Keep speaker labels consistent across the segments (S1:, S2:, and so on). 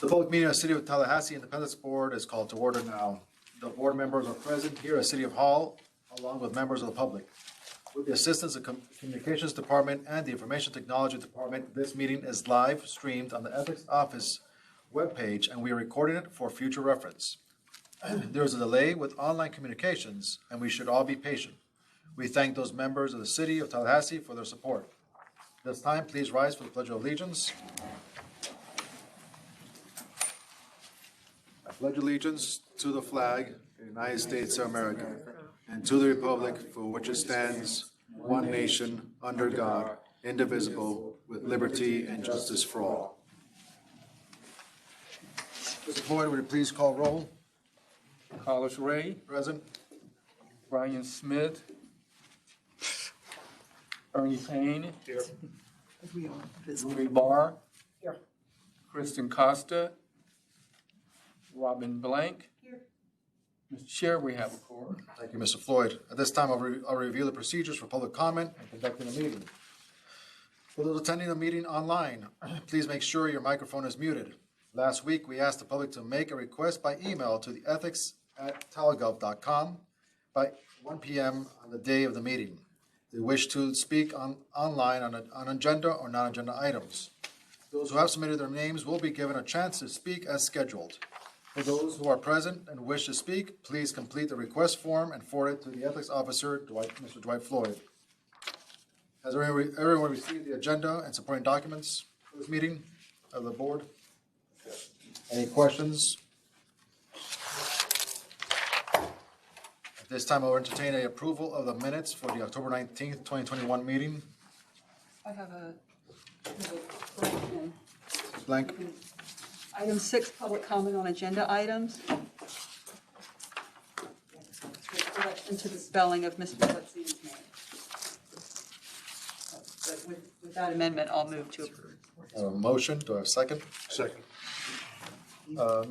S1: The public meeting of the City of Tallahassee Independence Board is called to order now. The board members are present here at City of Hall, along with members of the public. With the assistance of the Communications Department and the Information Technology Department, this meeting is live streamed on the Ethics Office webpage, and we are recording it for future reference. There is a delay with online communications, and we should all be patient. We thank those members of the City of Tallahassee for their support. At this time, please rise for the Pledge of Allegiance. I pledge allegiance to the flag of the United States of America and to the republic for which it stands, one nation, under God, indivisible, with liberty and justice for all. Mr. Floyd, would you please call roll?
S2: Carlos Ray,
S1: Present.
S2: Brian Smith, Ernie Payne, Louis Barr, Kristen Costa, Robin Blank. Mr. Chair, we have a quorum.
S1: Thank you, Mr. Floyd. At this time, I'll review the procedures for public comment and conducting a meeting. For those attending the meeting online, please make sure your microphone is muted. Last week, we asked the public to make a request by email to the ethics@tallagov.com by 1 p.m. on the day of the meeting. They wish to speak online on agenda or non-agenda items. Those who have submitted their names will be given a chance to speak as scheduled. For those who are present and wish to speak, please complete the request form and forward it to the ethics officer, Mr. Dwight Floyd. Has everyone received the agenda and supporting documents for this meeting of the board? Any questions? At this time, I'll entertain an approval of the minutes for the October 19th, 2021 meeting.
S3: I have a correction.
S1: Blank.
S3: Item 6, public comment on agenda items. Correction to the spelling of Mr. Letsy's name. But with that amendment, I'll move to approve.
S1: Motion, do I have a second?
S4: Second.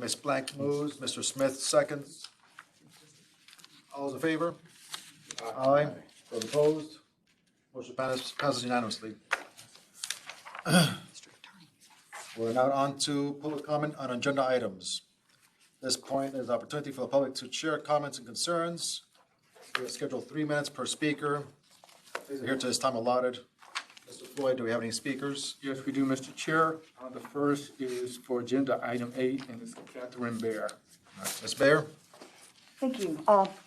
S1: Ms. Blank moves, Mr. Smith seconds. All those in favor? Aye. Those opposed? Motion passes unanimously. We're now on to public comment on agenda items. At this point, there's an opportunity for the public to share comments and concerns. We have scheduled 3 minutes per speaker. Please adhere to this time allotted. Mr. Floyd, do we have any speakers?
S2: Yes, we do, Mr. Chair. The first is for agenda item 8, and it's Catherine Bear.
S1: Ms. Bayer?
S5: Thank you. Off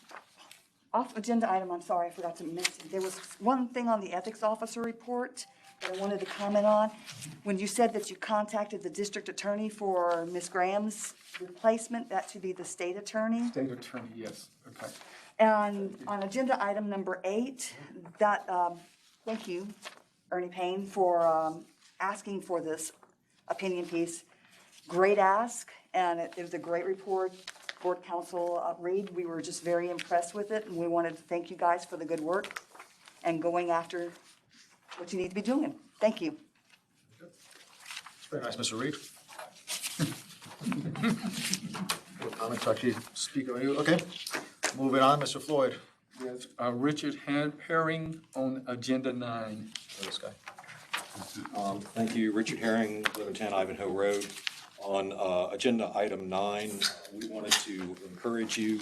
S5: agenda item, I'm sorry, I forgot to mention, there was one thing on the ethics officer report that I wanted to comment on. When you said that you contacted the district attorney for Ms. Graham's replacement, that should be the state attorney.
S2: State attorney, yes, okay.
S5: And on agenda item number 8, that, thank you, Ernie Payne, for asking for this opinion piece. Great ask, and it was a great report. Board Counsel Reed, we were just very impressed with it, and we wanted to thank you guys for the good work and going after what you need to be doing. Thank you.
S1: Very nice, Mr. Reed. Comment to actually speak on you. Okay, moving on, Mr. Floyd.
S2: Yes, Richard Herring on agenda 9.
S1: This guy.
S4: Thank you, Richard Herring, 1110 Ivanhoe Road. On agenda item 9, we wanted to encourage you,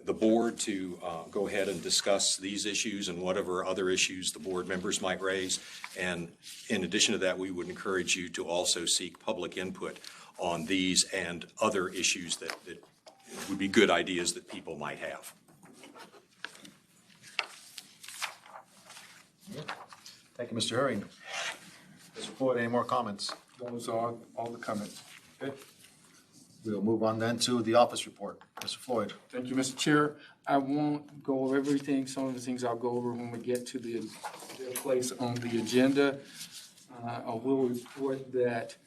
S4: the board, to go ahead and discuss these issues and whatever other issues the board members might raise. And in addition to that, we would encourage you to also seek public input on these and other issues that would be good ideas that people might have.
S1: Thank you, Mr. Herring. Mr. Floyd, any more comments?
S2: Those are all the comments.
S1: Okay. We'll move on then to the office report. Mr. Floyd.
S2: Thank you, Mr. Chair. I won't go over everything. Some of the things I'll go over when we get to their place on the agenda. I will report that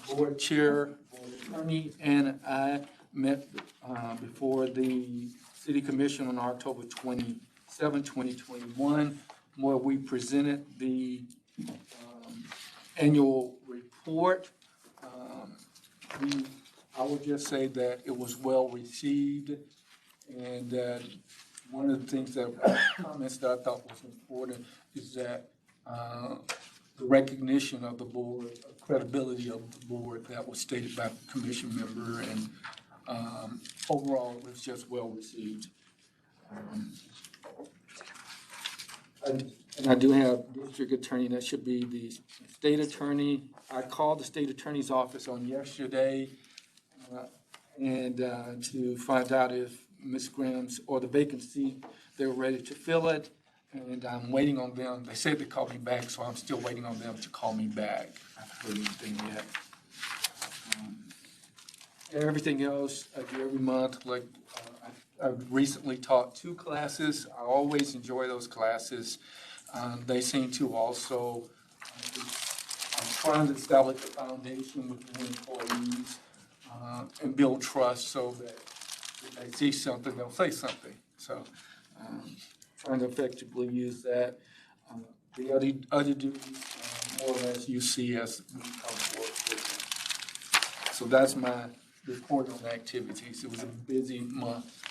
S2: board chair, board attorney, and I met before the City Commission on October 27, 2021, where we presented the annual report. I would just say that it was well received, and one of the things that comments that I thought was important is that the recognition of the board, credibility of the board that was stated by the commission member, and overall, it was just well received. And I do have district attorney, that should be the state attorney. I called the state attorney's office on yesterday and to find out if Ms. Graham's or the vacancy, they were ready to fill it. And I'm waiting on them. They said they called me back, so I'm still waiting on them to call me back. I haven't heard anything yet. Everything else I do every month, like I've recently taught 2 classes. I always enjoy those classes. They seem to also, I'm trying to establish a foundation with the employees and build trust so that if they see something, they'll say something. So trying to effectively use that. The other duties, more or less, you see as we come forward. So that's my report on the activities. It was a busy month.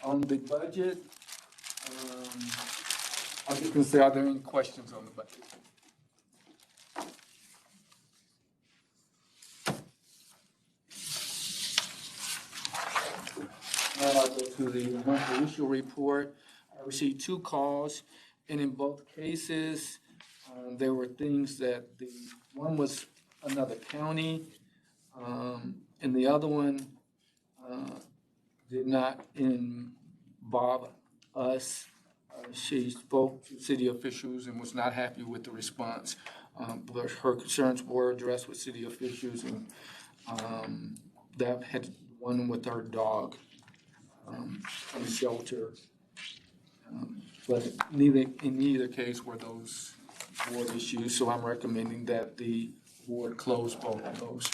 S2: On the budget, I was just going to say, are there any questions on the budget? Now I'll go to the monthly issue report. I received 2 calls, and in both cases, there were things that one was another county, and the other one did not involve us. She spoke to city officials and was not happy with the response. But her concerns were addressed with city officials, and that had one with her dog from the shelter. But in neither case were those board issues, so I'm recommending that the board close both of those.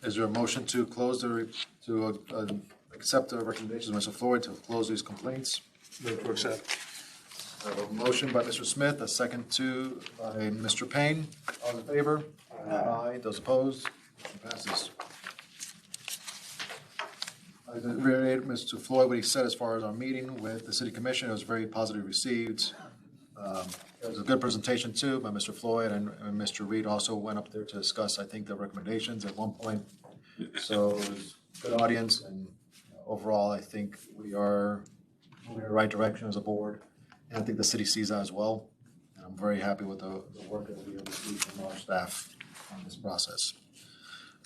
S1: Is there a motion to close to accept the recommendations of Mr. Floyd to close these complaints?
S2: Move to accept.
S1: I have a motion by Mr. Smith, a second by Mr. Payne. All in favor? Aye. Those opposed? Motion passes. I reiterate Mr. Floyd what he said as far as our meeting with the city commission. It was very positively received. It was a good presentation too by Mr. Floyd, and Mr. Reed also went up there to discuss, I think, the recommendations at one point. So it was a good audience, and overall, I think we are moving in the right direction as a board. And I think the city sees that as well. And I'm very happy with the work that we have received from our staff on this process.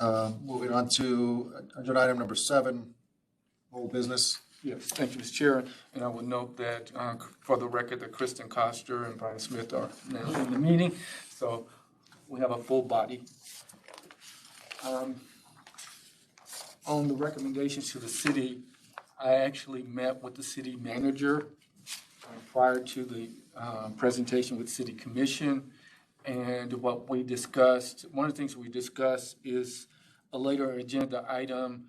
S1: Moving on to agenda item number 7, old business.
S2: Yes, thank you, Mr. Chair. And I would note that for the record that Kristen Coster and Brian Smith are now in the meeting. So we have a full body. On the recommendations to the city, I actually met with the city manager prior to the presentation with city commission. And what we discussed, one of the things we discussed is a later agenda item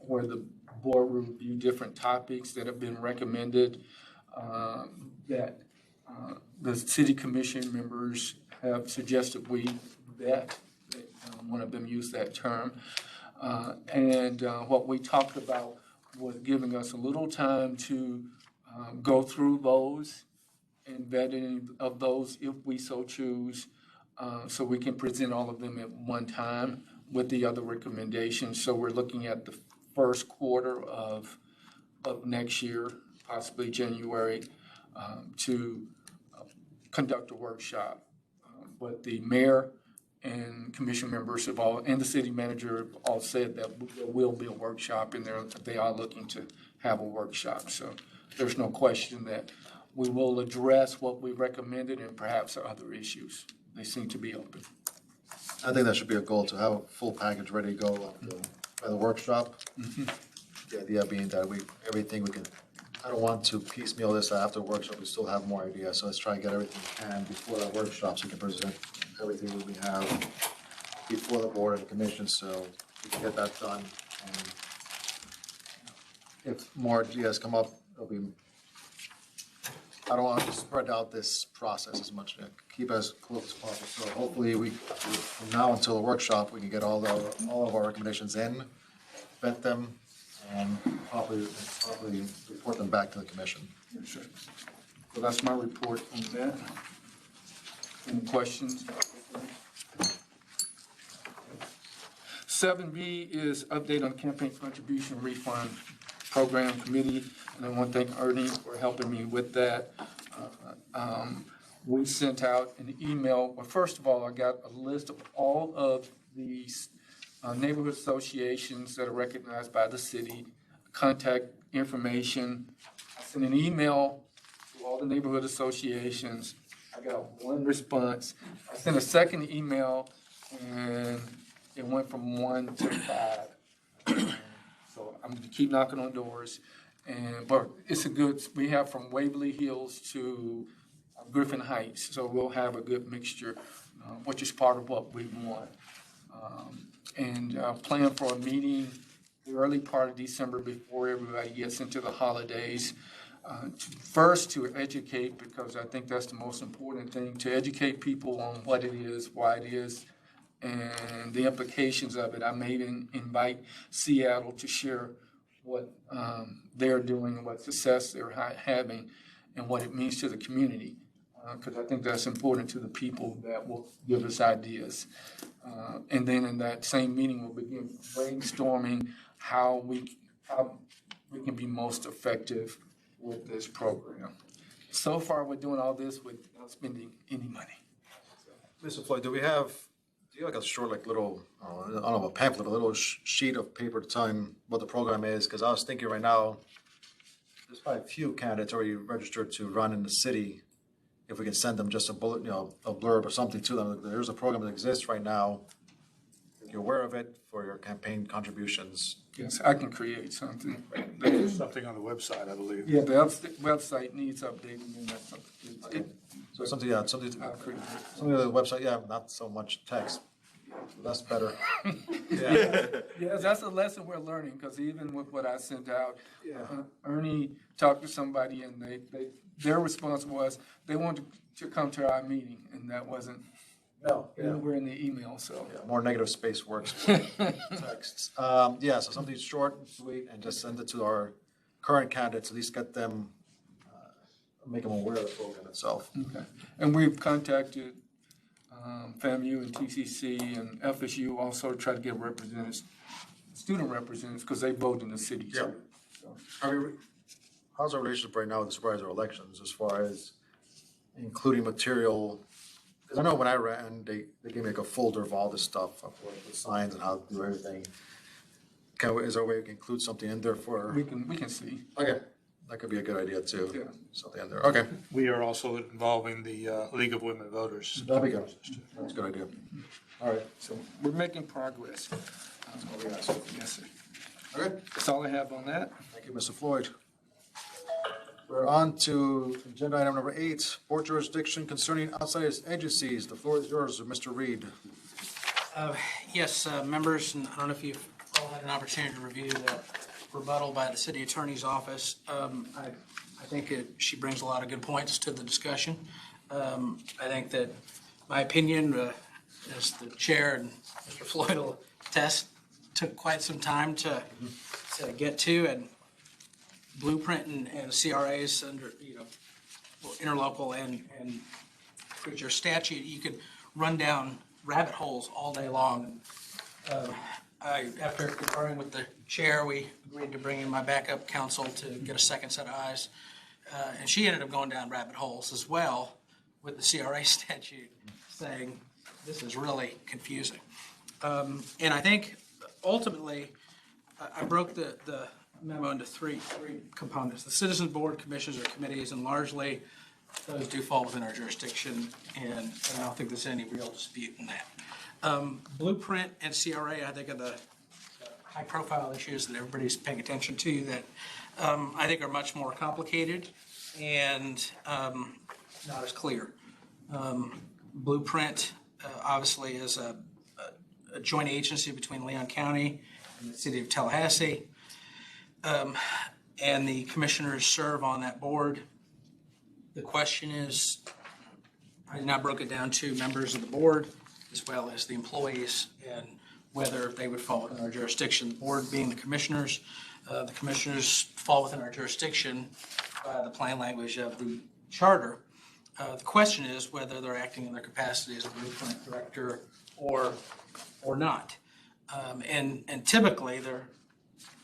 S2: where the board will review different topics that have been recommended that the city commission members have suggested we vet. One of them used that term. And what we talked about was giving us a little time to go through those and vet any of those if we so choose, so we can present all of them at one time with the other recommendations. So we're looking at the first quarter of next year, possibly January, to conduct a workshop. But the mayor and commission members have all, and the city manager have all said that there will be a workshop, and they are looking to have a workshop. So there's no question that we will address what we recommended and perhaps other issues. They seem to be open.
S1: I think that should be a goal, to have a full package ready to go by the workshop. The idea being that everything we can, I don't want to piecemeal this after the workshop. We still have more ideas, so let's try and get everything we can before that workshop, so we can present everything that we have before the board and the commission, so we can get that done. And if more ideas come up, it'll be, I don't want to spread out this process as much, keep as close as possible. So hopefully from now until the workshop, we can get all of our recommendations in, vet them, and properly report them back to the commission.
S2: Sure. So that's my report on that. Any questions? 7B is update on campaign contribution refund program committee, and I want to thank Ernie for helping me with that. We sent out an email. Well, first of all, I got a list of all of these neighborhood associations that are recognized by the city, contact information. I sent an email to all the neighborhood associations. I got one response. I sent a second email, and it went from 1 to 5. So I'm going to keep knocking on doors. But it's a good, we have from Waverly Hills to Griffin Heights, so we'll have a good mixture, which is part of what we want. Plan for a meeting the early part of December before everybody gets into the holidays. First, to educate, because I think that's the most important thing, to educate people on what it is, why it is, and the implications of it. I may even invite Seattle to share what they're doing and what success they're having and what it means to the community, because I think that's important to the people that will give us ideas. And then in that same meeting, we'll begin brainstorming how we can be most effective with this program. So far, we're doing all this without spending any money.
S1: Mr. Floyd, do you have like a short, like little, I don't know, a pamphlet, a little sheet of paper to tell him what the program is? Because I was thinking right now, there's probably a few candidates already registered to run in the city. If we can send them just a bullet, a blurb or something to them. There's a program that exists right now. If you're aware of it for your campaign contributions.
S2: Yes, I can create something.
S6: There's something on the website, I believe.
S2: Yeah, the website needs updating, and that's something.
S1: So something, something
S2: I'll create it.
S1: on the website, not so much text. That's better.
S2: Yes, that's a lesson we're learning, because even with what I sent out, Ernie talked to somebody, and their response was they wanted to come to our meeting, and that wasn't anywhere in the email, so.
S1: Yeah, more negative space works with texts. So something short and sweet, and just send it to our current candidates, at least get them, make them aware of the program itself.
S2: Okay. And we've contacted FAMU and TCC and FSU also to try to get representatives, student representatives, because they vote in the city.
S1: Yeah.
S2: So,
S1: How's our relationship right now with the supervisor elections as far as including material? Because I know when I ran, they gave me like a folder of all this stuff, with signs and how to do everything. Is there a way we can include something in there for?
S2: we can see.
S1: Okay, that could be a good idea too.
S2: Yeah.
S1: Something in there. Okay,
S6: We are also involving the League of Women Voters.
S1: that'd be good. That's a good idea. All right.
S2: So we're making progress. Yes, sir.
S1: Okay.
S2: That's all I have on that.
S1: Thank you, Mr. Floyd. We're on to agenda item number 8, board jurisdiction concerning outside agencies. The floor is yours, Mr. Reed.
S7: Yes, members, and I don't know if you've all had an opportunity to review the rebuttal by the city attorney's office. I think she brings a lot of good points to the discussion. I think that my opinion, as the chair and Mr. Floyd will attest, took quite some time to get to, and Blueprint and CRAs under, interlocal and your statute, you could run down rabbit holes all day long. After conferring with the chair, we agreed to bring in my backup counsel to get a second set of eyes. And she ended up going down rabbit holes as well with the CRA statute, saying this is really confusing. And I think ultimately, I broke the memo into three components. The citizen board, commissions, or committees, and largely those do fall within our jurisdiction, and I don't think there's any real dispute in that. Blueprint and CRA, I think, are the high-profile issues that everybody's paying attention to that I think are much more complicated and not as clear. Blueprint obviously is a joint agency between Leon County and the City of Tallahassee. And the commissioners serve on that board. The question is, I now broke it down to members of the board as well as the employees and whether they would fall within our jurisdiction. The board being the commissioners fall within our jurisdiction by the plain language of the charter. The question is whether they're acting in their capacity as a Blueprint director or not. And typically,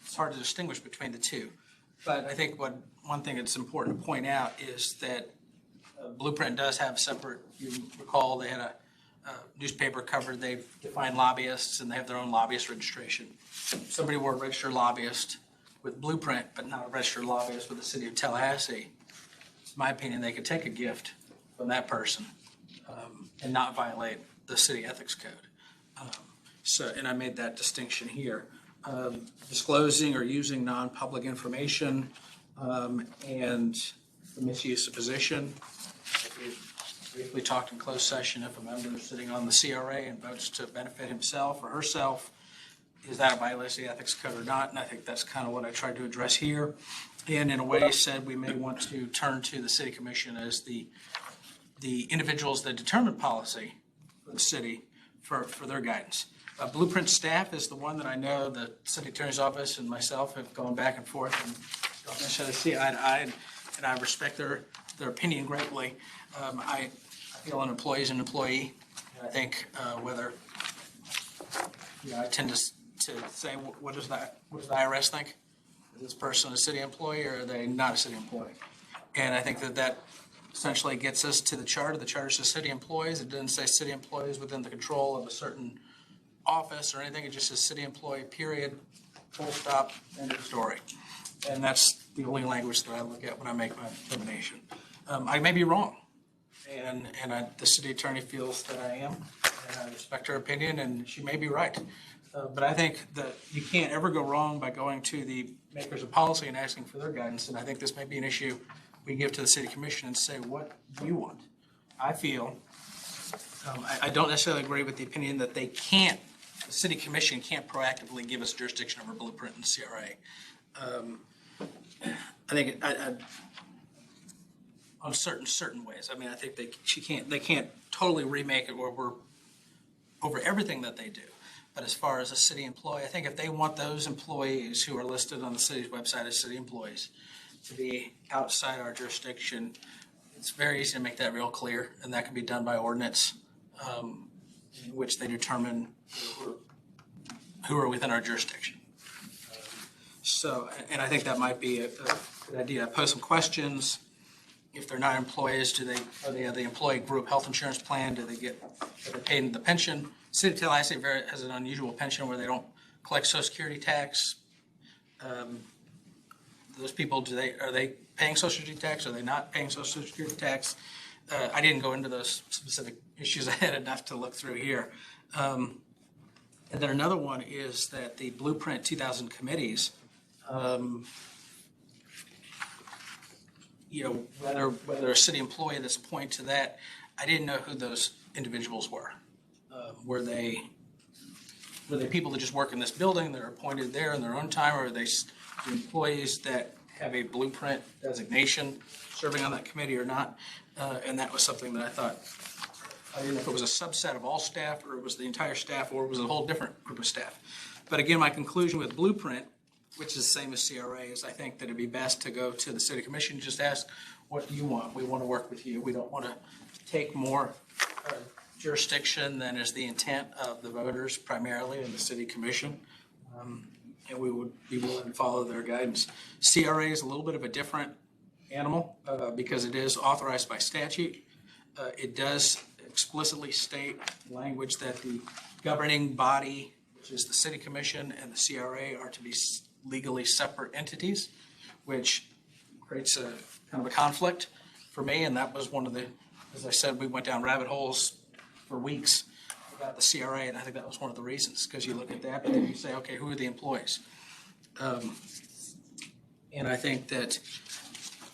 S7: it's hard to distinguish between the two. But I think one thing that's important to point out is that Blueprint does have separate, you recall they had a newspaper covered, they've defined lobbyists and they have their own lobbyist registration. If somebody were a registered lobbyist with Blueprint, but not a registered lobbyist with the City of Tallahassee, in my opinion, they could take a gift from that person and not violate the city ethics code. And I made that distinction here. Disclosing or using non-public information and the misuse of position. We briefly talked in closed session, if a member is sitting on the CRA and votes to benefit himself or herself, is that a violation of the ethics code or not? And I think that's kind of what I tried to address here. And in a way said we may want to turn to the city commission as the individuals that determine policy for the city for their guidance. Blueprint staff is the one that I know the city attorney's office and myself have gone back and forth and don't necessarily see eye to eye, and I respect their opinion greatly. I feel an employee is an employee. And I think I tend to say, what does the IRS think? Is this person a city employee or are they not a city employee? And I think that essentially gets us to the charter. The charter says city employees. It doesn't say city employees within the control of a certain office or anything. It just says city employee, period, full stop, end of story. And that's the only language that I look at when I make my determination. I may be wrong, and the city attorney feels that I am, and I respect her opinion, and she may be right. But I think that you can't ever go wrong by going to the makers of policy and asking for their guidance, and I think this may be an issue we give to the city commission and say, what do you want? I feel, I don't necessarily agree with the opinion that the city commission can't proactively give us jurisdiction over Blueprint and CRA. I think on certain ways. I mean, I think they can't totally remake it over everything that they do. But as far as a city employee, I think if they want those employees who are listed on the city's website as city employees to be outside our jurisdiction, it's very easy to make that real clear, and that can be done by ordinance, in which they determine who are within our jurisdiction. So, and I think that might be a good idea. Pose some questions. If they're not employees, are they the employee group health insurance plan? Are they paid in the pension? City of Tallahassee has an unusual pension where they don't collect Social Security tax. Those people, are they paying Social Security tax? Are they not paying Social Security tax? I didn't go into those specific issues. I had enough to look through here. And then another one is that the Blueprint 2000 committees, whether a city employee that's appointed to that, I didn't know who those individuals were. Were they people that just work in this building that are appointed there in their own time, or are they employees that have a Blueprint designation serving on that committee or not? And that was something that I thought, I didn't know if it was a subset of all staff or it was the entire staff or it was a whole different group of staff. But again, my conclusion with Blueprint, which is the same as CRA, is I think that it'd be best to go to the city commission and just ask, what do you want? We want to work with you. We don't want to take more jurisdiction than is the intent of the voters primarily in the city commission. And we would be willing to follow their guidance. CRA is a little bit of a different animal because it is authorized by statute. It does explicitly state language that the governing body, which is the city commission, and the CRA are to be legally separate entities, which creates a kind of a conflict for me. And that was one of the, as I said, we went down rabbit holes for weeks about the CRA, and I think that was one of the reasons, because you look at that, but then you say, okay, who are the employees? And I think that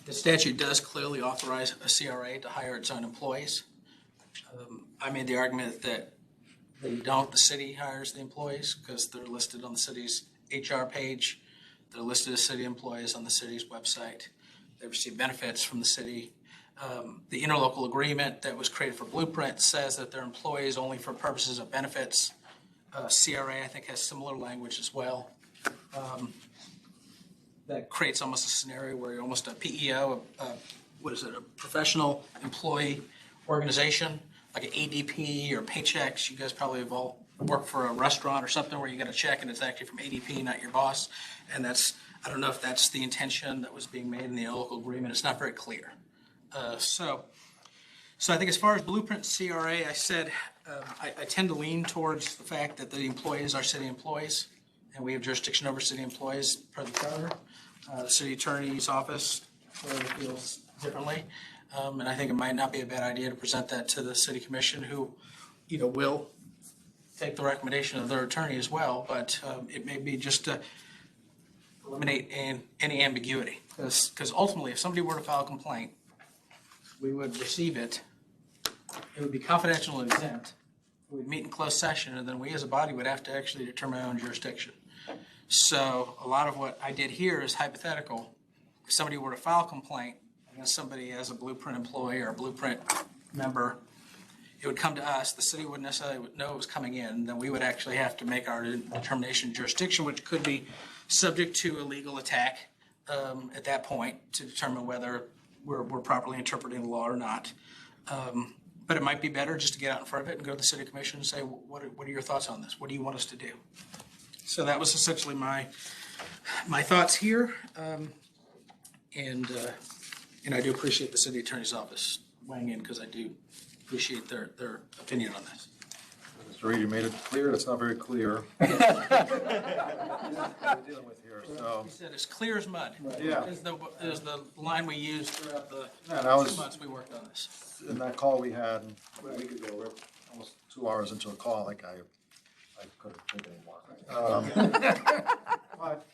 S7: the statute does clearly authorize a CRA to hire its own employees. I made the argument that they don't, the city hires the employees because they're listed on the city's HR page. They're listed as city employees on the city's website. They receive benefits from the city. The interlocal agreement that was created for Blueprint says that they're employees only for purposes of benefits. CRA, I think, has similar language as well. That creates almost a scenario where you're almost a PEO, a what is it, a professional employee organization, like an ADP or Paychecks. You guys probably have all worked for a restaurant or something where you get a check and it's actually from ADP, not your boss. And that's, I don't know if that's the intention that was being made in the local agreement. It's not very clear. So I think as far as Blueprint CRA, I said, I tend to lean towards the fact that the employees are city employees, and we have jurisdiction over city employees per the charter. The city attorney's office feels differently, and I think it might not be a bad idea to present that to the city commission, who, will take the recommendation of their attorney as well, but it may be just to eliminate any ambiguity, because ultimately, if somebody were to file a complaint, we would receive it. It would be confidential and exempt. We would meet in closed session, and then we as a body would have to actually determine our own jurisdiction. So a lot of what I did here is hypothetical. If somebody were to file a complaint against somebody as a Blueprint employee or a Blueprint member, it would come to us. The city wouldn't necessarily know it was coming in. Then we would actually have to make our determination of jurisdiction, which could be subject to a legal attack at that point to determine whether we're properly interpreting the law or not. But it might be better just to get out in front of it and go to the city commission and say, what are your thoughts on this? What do you want us to do? So that was essentially my thoughts here. And I do appreciate the city attorney's office weighing in, because I do appreciate their opinion on this.
S1: Mr. Reed, you made it clear. That's not very clear. What we're dealing with here, so.
S7: He said, as clear as mud.
S1: Yeah.
S7: Is the line we used throughout the
S1: Yeah, and I
S7: 2 months we worked on this.
S1: In that call we had a week ago, we're almost 2 hours into a call, like I couldn't think anymore. But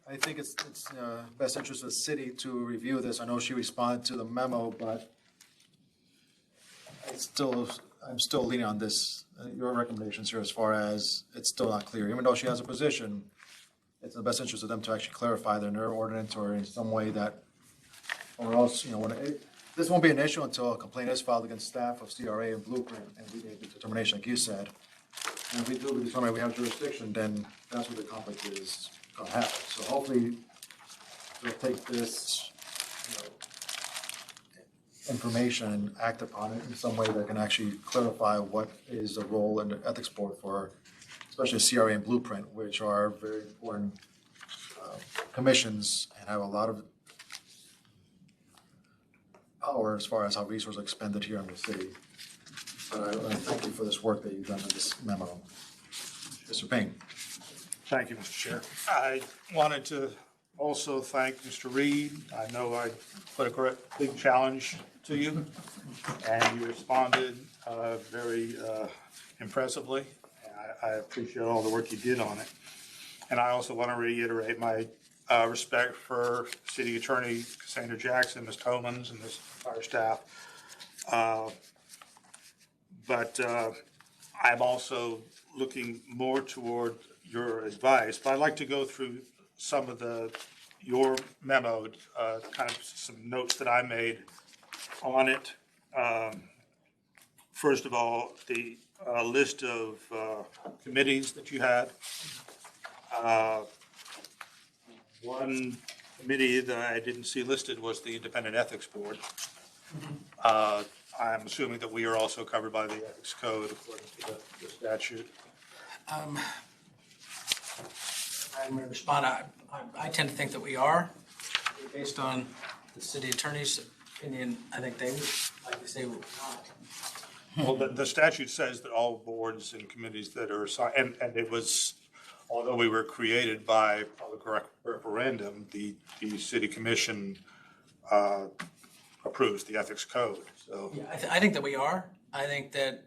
S1: I think it's best interest of the city to review this. I know she responded to the memo, but I'm still leaning on this, your recommendations here, as far as it's still not clear. Even though she has a position, it's in the best interest of them to actually clarify their ordinance or in some way that, or else, this won't be an issue until a complaint is filed against staff of CRA and Blueprint, and we make the determination, like you said. And if we do determine we have jurisdiction, then that's where the conflict is going to happen. So hopefully, we'll take this, information and act upon it in some way that can actually clarify what is the role in the ethics board for, especially CRA and Blueprint, which are very important commissions and have a lot of power as far as how resources are expended here in the city. But I thank you for this work that you've done in this memo. Mr. Payne.
S6: Thank you, Mr. Chair. I wanted to also thank Mr. Reed. I know I put a big challenge to you, and you responded very impressively. I appreciate all the work you did on it. And I also want to reiterate my respect for City Attorney Cassandra Jackson, Ms. Tomans, and this entire staff. But I'm also looking more toward your advice. But I'd like to go through some of your memo, kind of some notes that I made on it. First of all, the list of committees that you had. One committee that I didn't see listed was the Independent Ethics Board. I'm assuming that we are also covered by the Ethics Code according to the statute.
S7: I'm going to respond. I tend to think that we are, based on the city attorney's opinion. I think they would like to say we're not.
S6: Well, the statute says that all boards and committees that are assigned, and it was, although we were created by public referendum, the city commission approves the ethics code, so.
S7: Yeah, I think that we are. I think that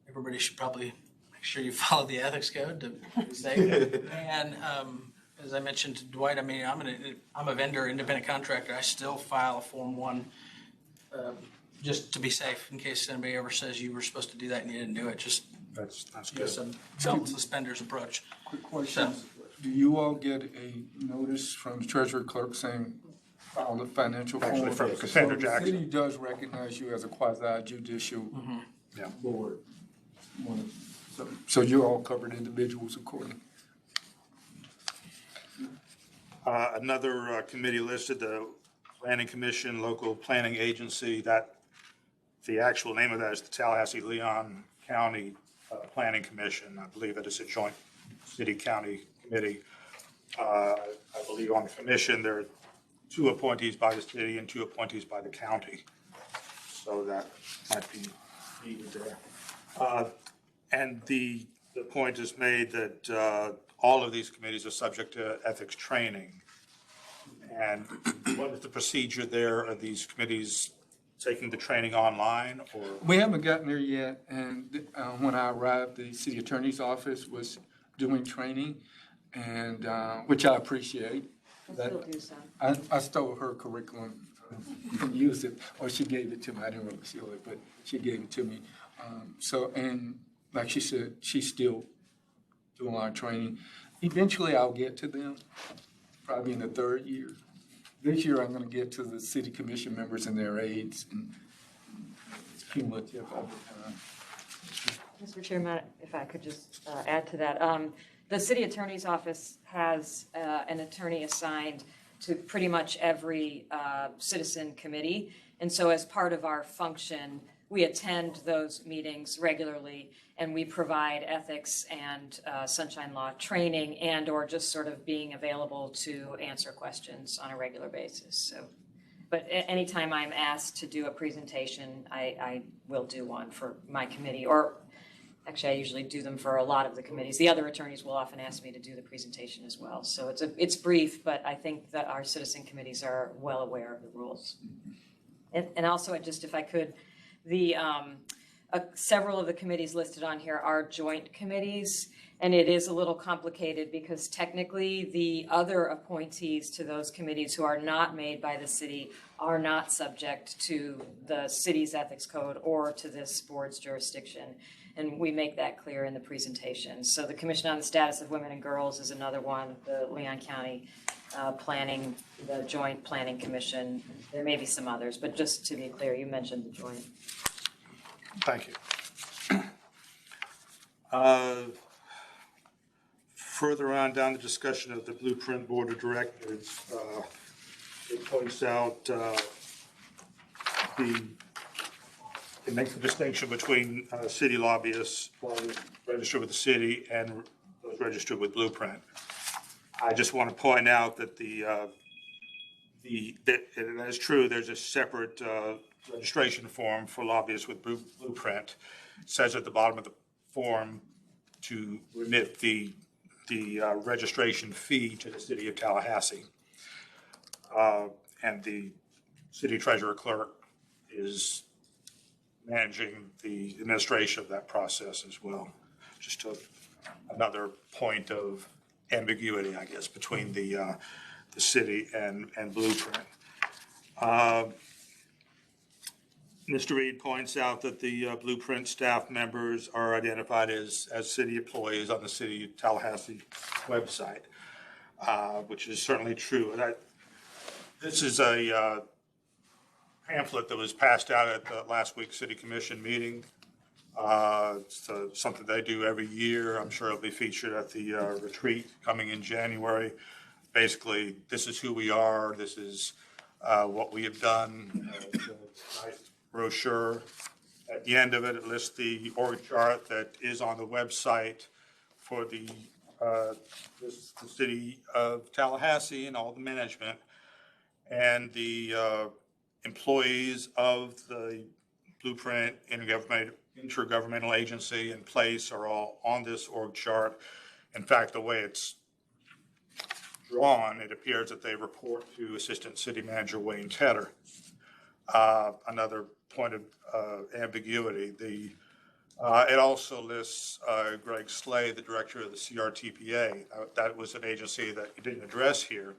S7: everybody should probably make sure you follow the ethics code to be safe. And as I mentioned to Dwight, I mean, I'm a vendor, independent contractor. I still file a Form 1 just to be safe in case anybody ever says you were supposed to do that and you didn't do it. Just
S6: That's
S7: do some belt and suspenders approach.
S2: Quick question. Do you all get a notice from the treasurer clerk saying file the financial form?
S6: Actually, from Cassandra
S2: So
S6: Jackson.
S2: the city does recognize you as a quasi-judicial
S6: Yeah.
S2: board. So you're all covered individuals accordingly.
S6: Another committee listed, the Planning Commission, local planning agency, that, the actual name of that is the Tallahassee-Leon County Planning Commission. I believe it is a joint city-county committee. I believe on the commission, there are 2 appointees by the city and 2 appointees by the county. So that might be needed there. And the point is made that all of these committees are subject to ethics training. And what is the procedure there? Are these committees taking the training online, or?
S2: We haven't gotten there yet, and when I arrived, the city attorney's office was doing training, and, which I appreciate.
S3: I still do some.
S2: I stole her curriculum and used it, or she gave it to me. I didn't really steal it, but she gave it to me. So, and like she said, she's still doing a lot of training. Eventually, I'll get to them, probably in the 3rd year. This year, I'm going to get to the city commission members and their aides, and it's cumulative over time.
S8: Mr. Chairman, if I could just add to that. The city attorney's office has an attorney assigned to pretty much every citizen committee. And so as part of our function, we attend those meetings regularly, and we provide ethics and sunshine law training and or just sort of being available to answer questions on a regular basis. So, but anytime I'm asked to do a presentation, I will do one for my committee, or actually I usually do them for a lot of the committees. The other attorneys will often ask me to do the presentation as well. So it's brief, but I think that our citizen committees are well aware of the rules. And also, just if I could, several of the committees listed on here are joint committees, and it is a little complicated because technically the other appointees to those committees who are not made by the city are not subject to the city's ethics code or to this board's jurisdiction. And we make that clear in the presentation. So the Commission on the Status of Women and Girls is another one, the Leon County Planning, the Joint Planning Commission. There may be some others, but just to be clear, you mentioned the joint.
S6: Thank you. Further on down the discussion of the Blueprint Board of Directors, it points out it makes a distinction between city lobbyists registered with the city and those registered with Blueprint. I just want to point out that that is true. There's a separate registration form for lobbyists with Blueprint. It says at the bottom of the form to remit the registration fee to the City of Tallahassee. And the city treasurer clerk is managing the administration of that process as well. Just another point of ambiguity, I guess, between the city and Blueprint. Mr. Reed points out that the Blueprint staff members are identified as city employees on the City of Tallahassee website, which is certainly true. And this is a pamphlet that was passed out at the last week's City Commission meeting. It's something they do every year. I'm sure it'll be featured at the retreat coming in January. Basically, this is who we are. This is what we have done. Nice brochure. At the end of it, it lists the org chart that is on the website for the City of Tallahassee and all the management, and the employees of the Blueprint intergovernmental agency in place are all on this org chart. In fact, the way it's drawn, it appears that they report to Assistant City Manager Wayne Tedder. Another point of ambiguity. It also lists Greg Slay, the director of the CRTPA. That was an agency that you didn't address here.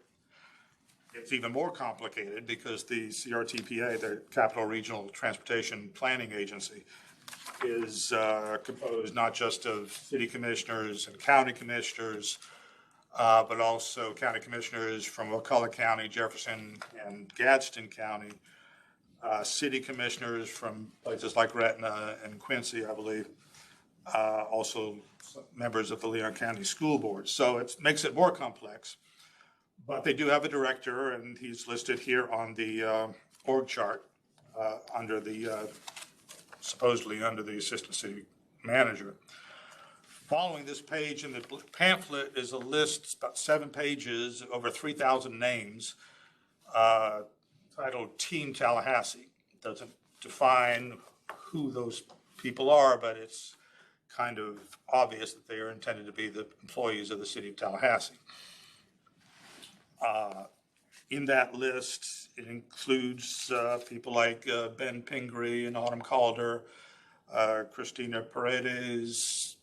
S6: It's even more complicated because the CRTPA, the Capital Regional Transportation Planning Agency, is composed not just of city commissioners and county commissioners, but also county commissioners from McCulloch County, Jefferson, and Gadsden County, city commissioners from places like Gretna and Quincy, I believe, also members of the Leon County School Board. So it makes it more complex. But they do have a director, and he's listed here on the org chart under the, supposedly under the assistant city manager. Following this page in the pamphlet is a list, it's about 7 pages, over 3,000 names, titled Team Tallahassee. It doesn't define who those people are, but it's kind of obvious that they are intended to be the employees of the city of Tallahassee. In that list, it includes people like Ben Pingree and Autumn Calder, Christina Paredes,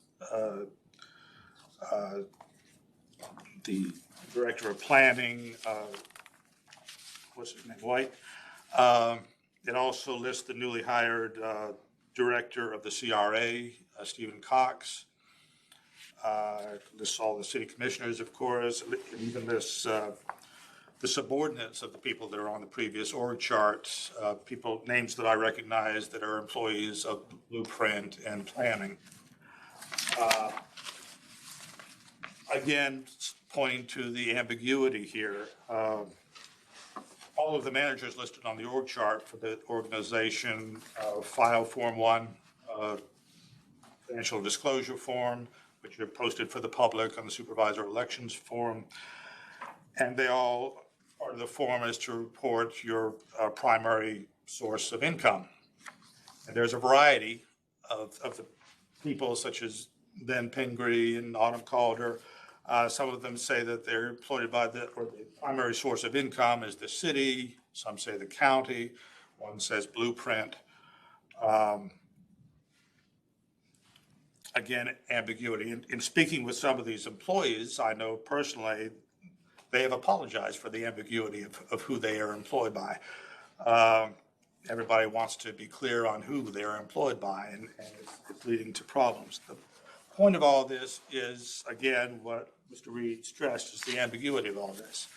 S6: the director of planning, what's his name, White. It also lists the newly hired director of the CRA, Stephen Cox. Lists all the city commissioners, of course. It even lists the subordinates of the people that are on the previous org charts, people, names that I recognize that are employees of Blueprint and Planning. Again, pointing to the ambiguity here, all of the managers listed on the org chart for the organization file Form 1, financial disclosure form, which are posted for the public on the supervisor elections form. And they all, part of the form is to report your primary source of income. And there's a variety of the people, such as Ben Pingree and Autumn Calder. Some of them say that they're employed by the primary source of income is the city. Some say the county. One says Blueprint. Again, ambiguity. In speaking with some of these employees, I know personally they have apologized for the ambiguity of who they are employed by. Everybody wants to be clear on who they are employed by, and it's leading to problems. The point of all this is, again, what Mr. Reed stressed, is the ambiguity of all this.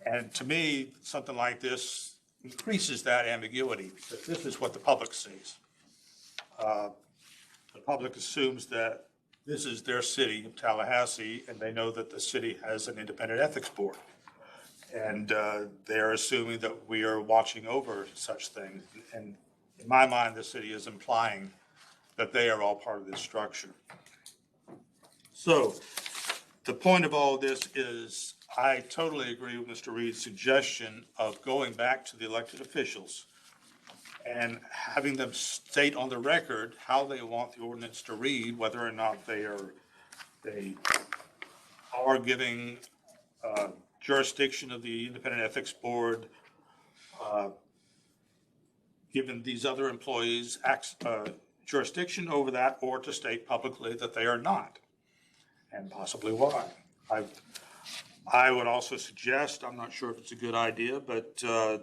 S6: And to me, something like this increases that ambiguity, because this is what the public sees. The public assumes that this is their city of Tallahassee, and they know that the city has an independent ethics board. And they're assuming that we are watching over such things. And in my mind, the city is implying that they are all part of this structure. So the point of all this is, I totally agree with Mr. Reed's suggestion of going back to the elected officials and having them state on the record how they want the ordinance to read, whether or not they are giving jurisdiction of the Independent Ethics Board, given these other employees jurisdiction over that, or to state publicly that they are not, and possibly why. I would also suggest, I'm not sure if it's a good idea, but in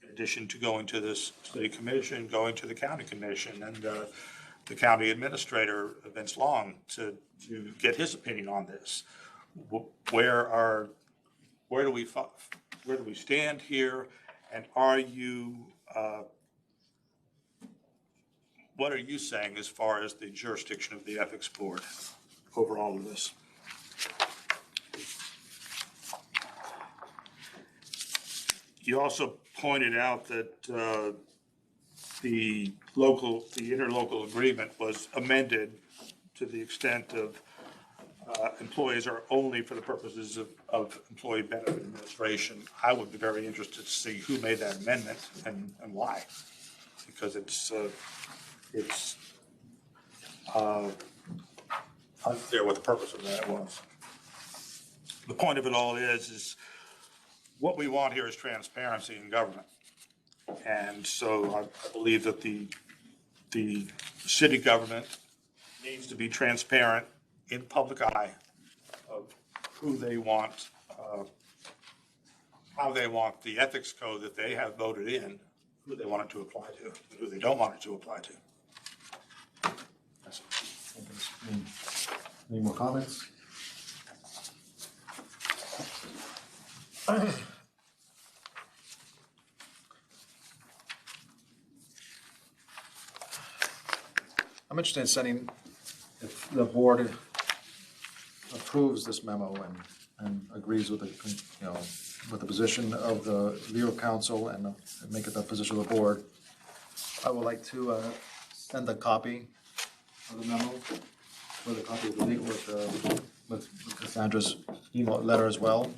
S6: addition to going to this city commission, going to the county commission and the county administrator, Vince Long, to get his opinion on this. Where do we stand here, and what are you saying as far as the jurisdiction of the ethics board over all of this? You also pointed out that the interlocal agreement was amended to the extent of employees are only for the purposes of employee benefit administration. I would be very interested to see who made that amendment and why, because it's unclear what the purpose of that was. The point of it all is what we want here is transparency in government. And so I believe that the city government needs to be transparent in public eye of who they want, how they want the ethics code that they have voted in, who they want it to apply to, and who they don't want it to apply to. That's it.
S1: Any more comments? I'm interested in sending, if the board approves this memo and agrees with the, with the position of the legal counsel and make it the position of the board, I would like to send a copy of the memo, with a copy of the legal, with Cassandra's email letter as well,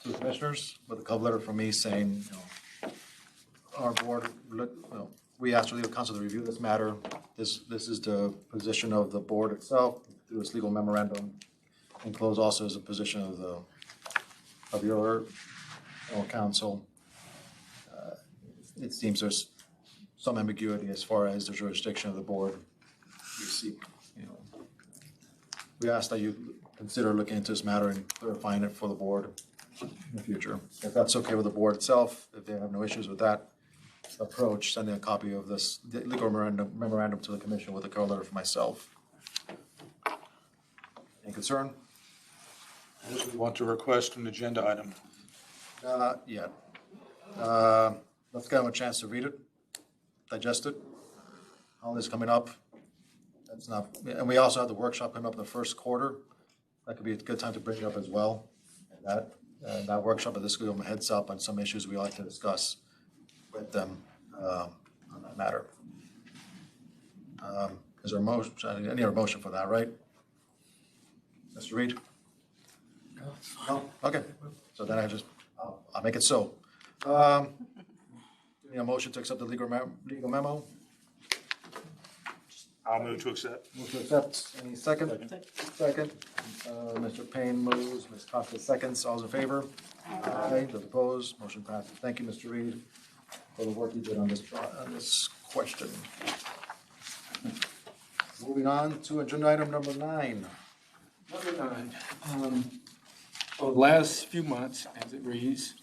S1: to the commissioners, with a cover letter from me saying, our board, we asked our legal counsel to review this matter. This is the position of the board itself, through this legal memorandum. Enclosed also is a position of your counsel. It seems there's some ambiguity as far as the jurisdiction of the board. We seek, we ask that you consider looking into this matter and clarifying it for the board in the future. If that's okay with the board itself, if they have no issues with that approach, sending a copy of this legal memorandum to the commission with a cover letter for myself. Any concern?
S6: We want to request an agenda item.
S1: Not yet. Let's give them a chance to read it, digest it. Holidays coming up. That's not, and we also have the workshop coming up in the first quarter. That could be a good time to bring it up as well. And that workshop, this will give them a heads up on some issues we like to discuss with them on that matter. Is there a motion? Any other motion for that, right? Mr. Reed? No? Okay. So then I'll make it so. Any motion to accept the legal memo?
S6: I'll move to accept.
S1: Move to accept. Any second? Second. Mr. Payne moves, Ms. Costa seconds. All's in favor? Aye. Those opposed? Motion passes. Thank you, Mr. Reed, for the work you did on this question. Moving on to agenda item number 9.
S2: Number 9. For the last few months, as it reads,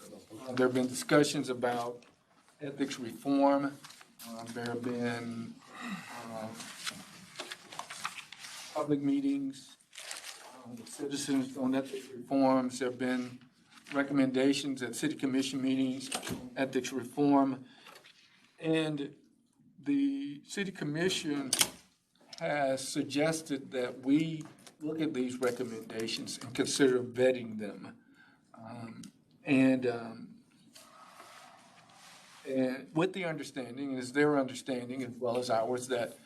S2: there have been discussions about ethics reform. There have been public meetings with citizens on ethics reforms. There have been recommendations at city commission meetings on ethics reform. And the city commission has suggested that we look at these recommendations and consider vetting them. And with the understanding, is their understanding as well as ours, that,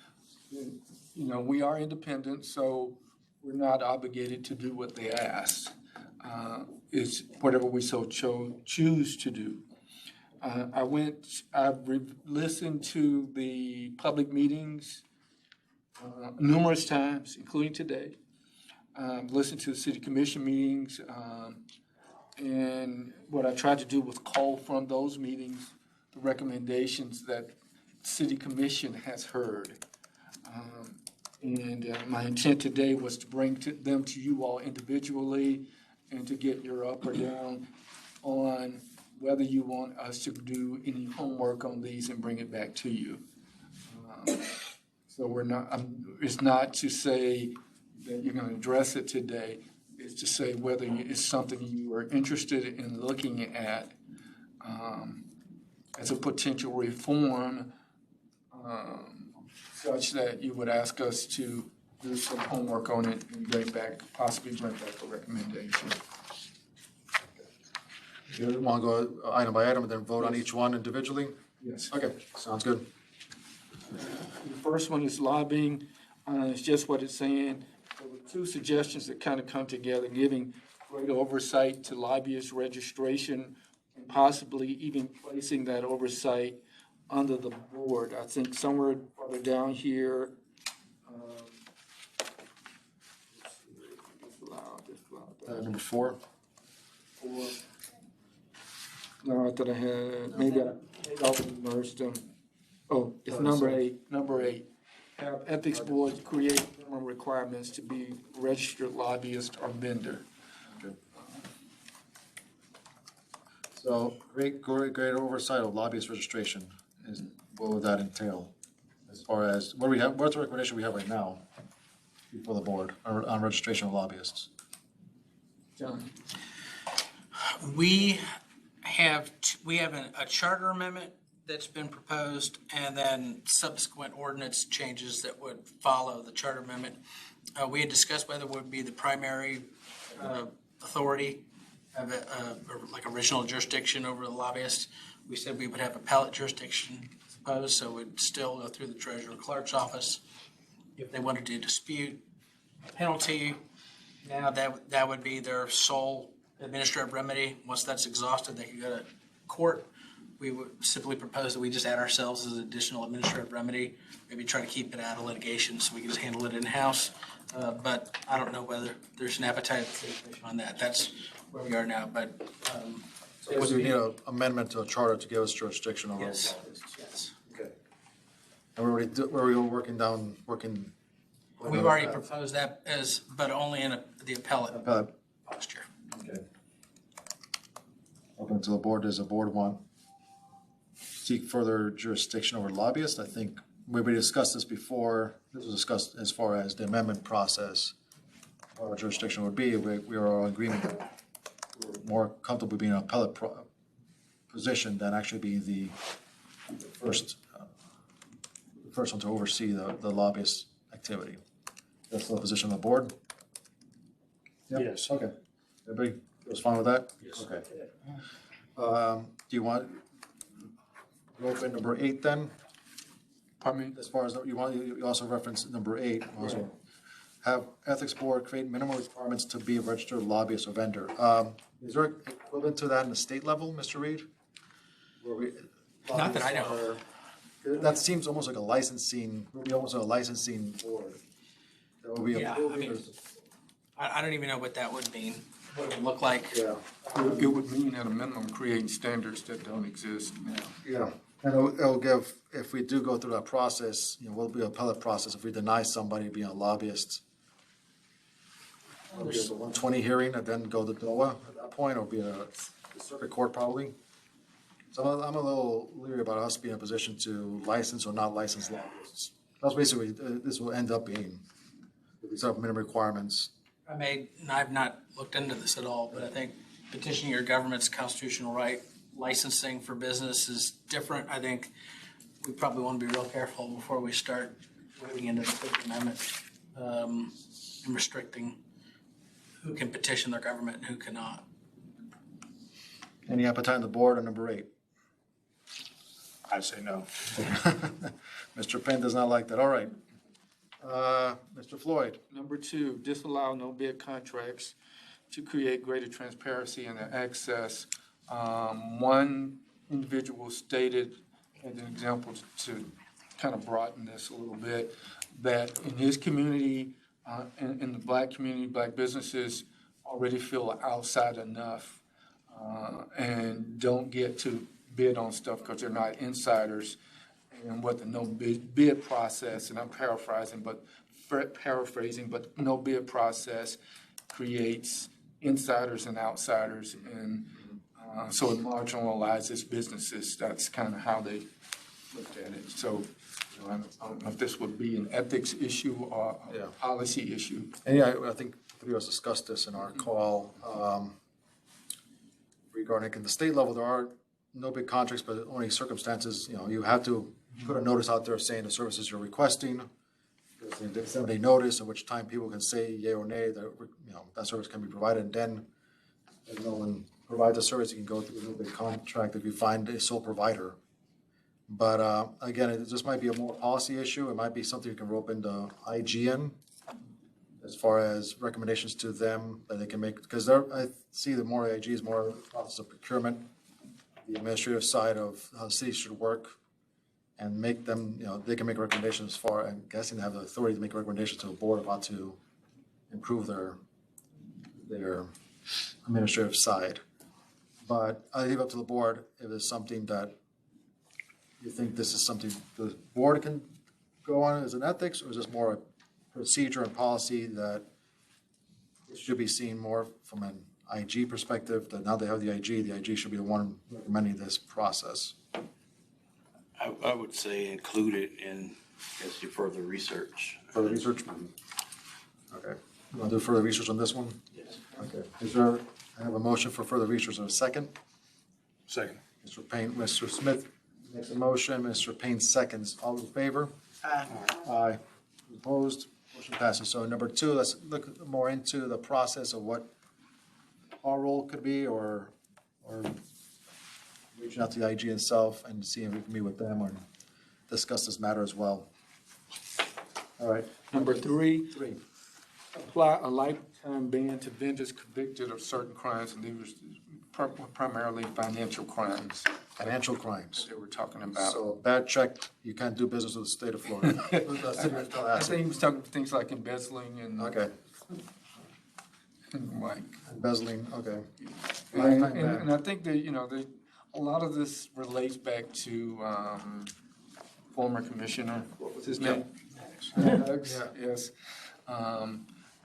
S2: we are independent, so we're not obligated to do what they ask. It's whatever we so choose to do. I've listened to the public meetings numerous times, including today. Listened to the city commission meetings, and what I tried to do was call from those meetings the recommendations that city commission has heard. And my intent today was to bring them to you all individually and to get your up or down on whether you want us to do any homework on these and bring it back to you. So it's not to say that you're going to address it today. It's to say whether it's something you are interested in looking at as a potential reform, such that you would ask us to do some homework on it and possibly bring back a recommendation.
S1: You want to go item by item and then vote on each one individually?
S2: Yes.
S1: Okay, sounds good.
S2: The first one is lobbying. It's just what it's saying. There were 2 suggestions that kind of come together, giving greater oversight to lobbyist registration and possibly even placing that oversight under the board. I think somewhere further down here,
S1: Number 4.
S2: No, I thought I had, maybe I overmerged them. Oh, it's number 8. Number 8. Have ethics boards create minimum requirements to be registered lobbyist or vendor.
S1: So greater oversight of lobbyist registration is, what would that entail? As far as, what's the recommendation we have right now before the board on registration of lobbyists?
S2: John?
S7: We have a charter amendment that's been proposed, and then subsequent ordinance changes that would follow the charter amendment. We had discussed whether it would be the primary authority, have like original jurisdiction over the lobbyist. We said we would have appellate jurisdiction, I suppose, so we'd still go through the treasurer clerk's office. If they wanted to dispute a penalty, now that would be their sole administrative remedy. Once that's exhausted, they could go to court. We would simply propose that we just add ourselves as an additional administrative remedy, maybe try to keep it out of litigation so we can just handle it in-house. But I don't know whether there's an appetite on that. That's where we are now, but.
S1: Would you need an amendment to a charter to give us jurisdiction over?
S7: Yes, yes.
S1: Okay. And we're working.
S7: We've already proposed that but only in the appellate
S1: Appellate.
S7: posture.
S1: Okay. Open to the board. Does the board want seek further jurisdiction over lobbyists? I think we discussed this before. This was discussed as far as the amendment process. What our jurisdiction would be. We are all in agreement that we're more comfortable being an appellate position than actually being the first one to oversee the lobbyist activity. That's the position of the board? Yep.
S6: Yes.
S1: Okay. Everybody goes fine with that?
S6: Yes.
S1: Okay. Do you want to open number 8 then?
S2: Pardon me?
S1: As far as, you also referenced number 8, also. Have ethics board create minimum requirements to be a registered lobbyist or vendor. Is there equivalent to that in the state level, Mr. Reed?
S7: Not that I know.
S1: That seems almost like a licensing, would be almost a licensing board. That would be
S7: Yeah,
S1: approved.
S7: I mean, I don't even know what that would mean, what it would look like.
S1: Yeah,
S2: It would mean at a minimum creating standards that don't exist now.
S1: yeah. And it'll give, if we do go through that process, will be an appellate process. If we deny somebody being a lobbyist, it'll be a 120 hearing and then go to DOA at that point, or be a circuit court probably. So I'm a little leery about us being in a position to license or not license lobbyists. That's basically, this will end up being, with these minimum requirements.
S7: I've not looked into this at all, but I think petitioning your government's constitutional right, licensing for business is different. I think we probably want to be real careful before we start wading into the Fifth Amendment and restricting who can petition their government and who cannot.
S1: Any appetite on the board on number 8?
S6: I say no.
S1: Mr. Penn does not like that. All right. Mr. Floyd,
S2: Number 2, disallow no bid contracts to create greater transparency and access. One individual stated, as an example to kind of broaden this a little bit, that in his community, in the black community, black businesses already feel outside enough and don't get to bid on stuff because they're not insiders. And what the no bid process, and I'm paraphrasing, but no bid process creates insiders and outsiders, and so it marginalizes businesses. That's kind of how they looked at it. So I don't know if this would be an ethics issue or a policy issue.
S1: and yeah, I think three of us discussed this in our call regarding, at the state level, there are no big contracts, but only circumstances, you have to put a notice out there saying the services you're requesting. There's a 7-day notice, at which time people can say yea or nay that, that service can be provided. And then, if no one provides a service, you can go through a little bit contract if you find a sole provider. But again, this might be a more policy issue. It might be something you can rope into IGN as far as recommendations to them that they can make, because I see the more AGs, more process of procurement, the administrative side of how cities should work, and make them, they can make recommendations as far, I'm guessing they have the authority to make recommendations to the board about to improve their administrative side. But I leave it up to the board if it's something that you think this is something the board can go on as an ethics, or is this more a procedure and policy that it should be seen more from an IG perspective, that now they have the IG should be the one recommending this process?
S9: I would say include it in as you further research.
S1: Further research? Okay. You want to do further research on this one?
S9: Yes.
S1: Okay. I have a motion for further research in a second.
S6: Second.
S1: Mr. Payne, Mr. Smith makes a motion, Mr. Payne seconds. All in favor?
S7: Aye.
S1: Aye. Opposed? Motion passes. So number 2, let's look more into the process of what our role could be, or reaching out to the IG itself and seeing if we can meet with them or discuss this matter as well. All right.
S2: Number three,
S1: Three.
S2: apply a lifetime ban to vendors convicted of certain crimes, and these were primarily financial crimes
S1: Financial crimes.
S2: that we're talking about.
S1: So bad check, you can't do business with the state of Florida. With the city of
S2: I
S1: Tallahassee.
S2: think he was talking things like embezzling and
S1: Okay,
S2: like.
S1: embezzling, okay.
S2: And,
S1: Lifetime ban.
S2: and I think that, a lot of this relates back to, former commissioner, what was his name? Alex, yes.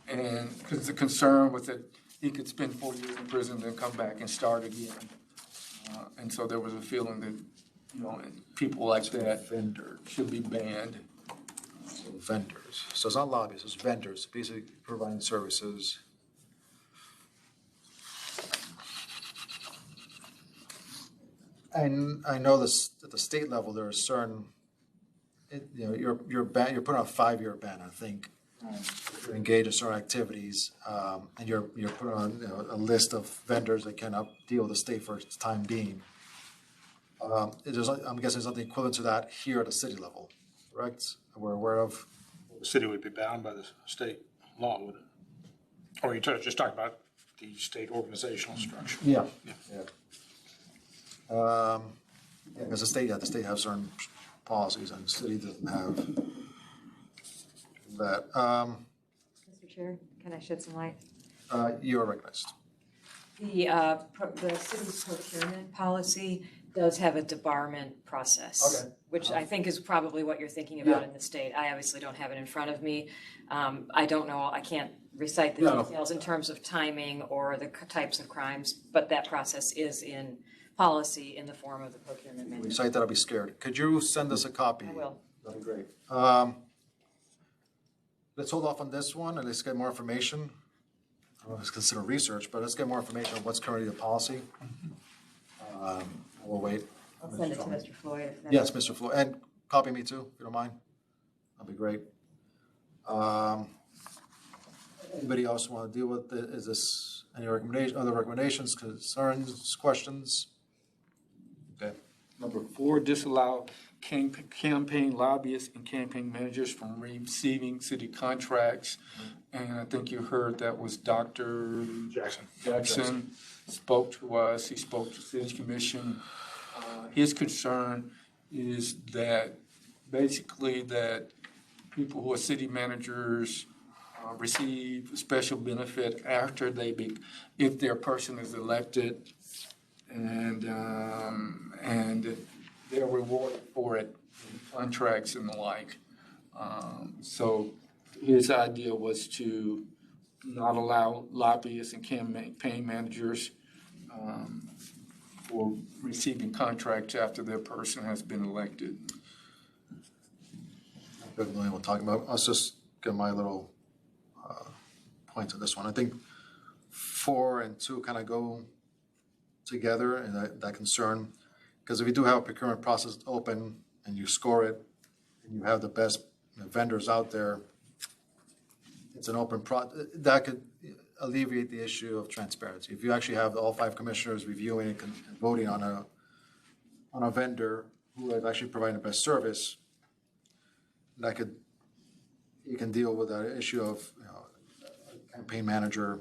S2: And because the concern was that he could spend 4 years in prison, then come back and start again. And so there was a feeling that, people like that should be banned.
S1: Vendors. So it's not lobbyists, it's vendors, basically providing services. And I know this, at the state level, there are certain, you're put on a 5-year ban, I think. You're engaged in certain activities, and you're put on, a list of vendors that cannot deal with the state for its time being. I'm guessing something equivalent to that here at the city level, correct? We're aware of.
S6: The city would be bound by the state law, would it? Or you just talking about the state organizational structure?
S1: Yeah. Because the state has certain policies, and the city doesn't have that.
S8: Mr. Chair, can I shed some light?
S1: You are recognized.
S8: The city's procurement policy does have a debarment process.
S1: Okay.
S8: Which I think is probably what you're thinking about
S1: Yeah.
S8: in the state. I obviously don't have it in front of me. I don't know, I can't recite the
S1: No.
S8: details in terms of timing or the types of crimes, but that process is in policy in the form of the procurement
S1: We
S8: manual.
S1: cite that, I'll be scared. Could you send us a copy?
S8: I will.
S1: That'd be great. Let's hold off on this one and let's get more information. I don't know if it's considered research, but let's get more information on what's currently the policy. We'll wait.
S8: I'll send it to Mr. Floyd. if that's-
S1: Yes, Mr. Flo, and copy me too, if you don't mind. That'd be great. Anybody else want to deal with it? Is this any other recommendations, concerns, questions? Okay.
S2: Number 4, disallow campaign lobbyists and campaign managers from receiving city contracts. And I think you heard that was Dr. Jackson spoke to us, he spoke to City Commission. His concern is that basically that people who are city managers receive special benefit after if their person is elected, and they're rewarded for it, in contracts and the like. So his idea was to not allow lobbyists and campaign managers for receiving contracts after their person has been elected.
S1: I don't know what we're talking about. I'll just give my little point to this one. I think 4 and 2 kind of go together and that concern. Because if you do have a procurement process open and you score it, and you have the best vendors out there, it's an open that could alleviate the issue of transparency. If you actually have all 5 commissioners reviewing and voting on a vendor who is actually providing the best service, you can deal with that issue of a campaign manager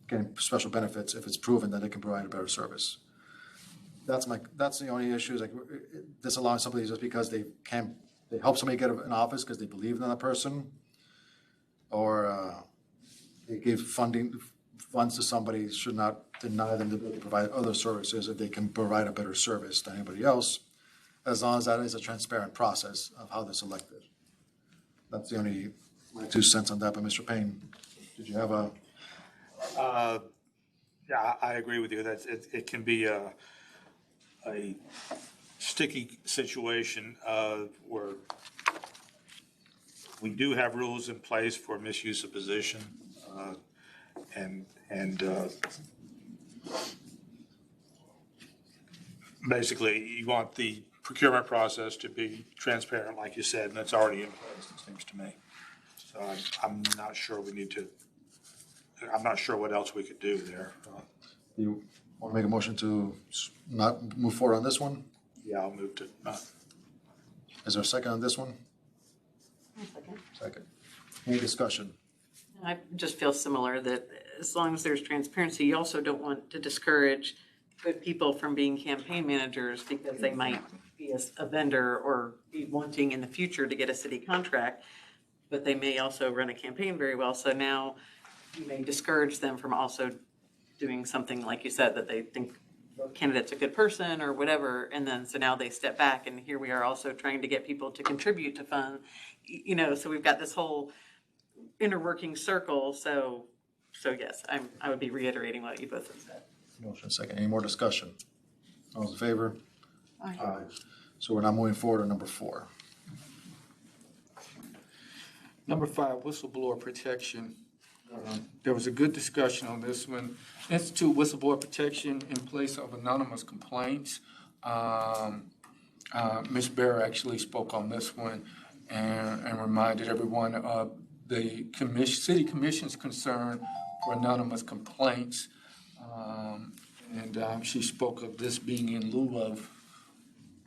S1: getting special benefits if it's proven that it can provide a better service. That's the only issue, is like disallowing somebody just because they help somebody get an office because they believe in that person, or they give funds to somebody, should not deny them the ability to provide other services if they can provide a better service than anybody else, as long as that is a transparent process of how they're selected. That's the only, my 2 cents on that. But Mr. Payne, did you have a?
S6: Yeah, I agree with you. It can be a sticky situation where we do have rules in place for misuse of position, and basically you want the procurement process to be transparent, like you said, and it's already in place, it seems to me. So I'm not sure I'm not sure what else we could do there.
S1: Do you want to make a motion to not move forward on this one?
S6: Yeah, I'll move to not.
S1: Is there a second on this one? Second. Any discussion?
S10: I just feel similar that as long as there's transparency, you also don't want to discourage good people from being campaign managers because they might be a vendor or be wanting in the future to get a city contract, but they may also run a campaign very well. So now you may discourage them from also doing something, like you said, that they think the candidate's a good person or whatever, and then so now they step back, and here we are also trying to get people to contribute to fund, so we've got this whole inner working circle. So yes, I would be reiterating what you both have said.
S1: Motion second. Any more discussion? All those in favor?
S3: Aye.
S1: So we're now moving forward to number 4.
S2: Number 5, whistleblower protection. There was a good discussion on this one. Institute whistleblower protection in place of anonymous complaints. Ms. Bear actually spoke on this one and reminded everyone of the city commission's concern for anonymous complaints. She spoke of this being in lieu of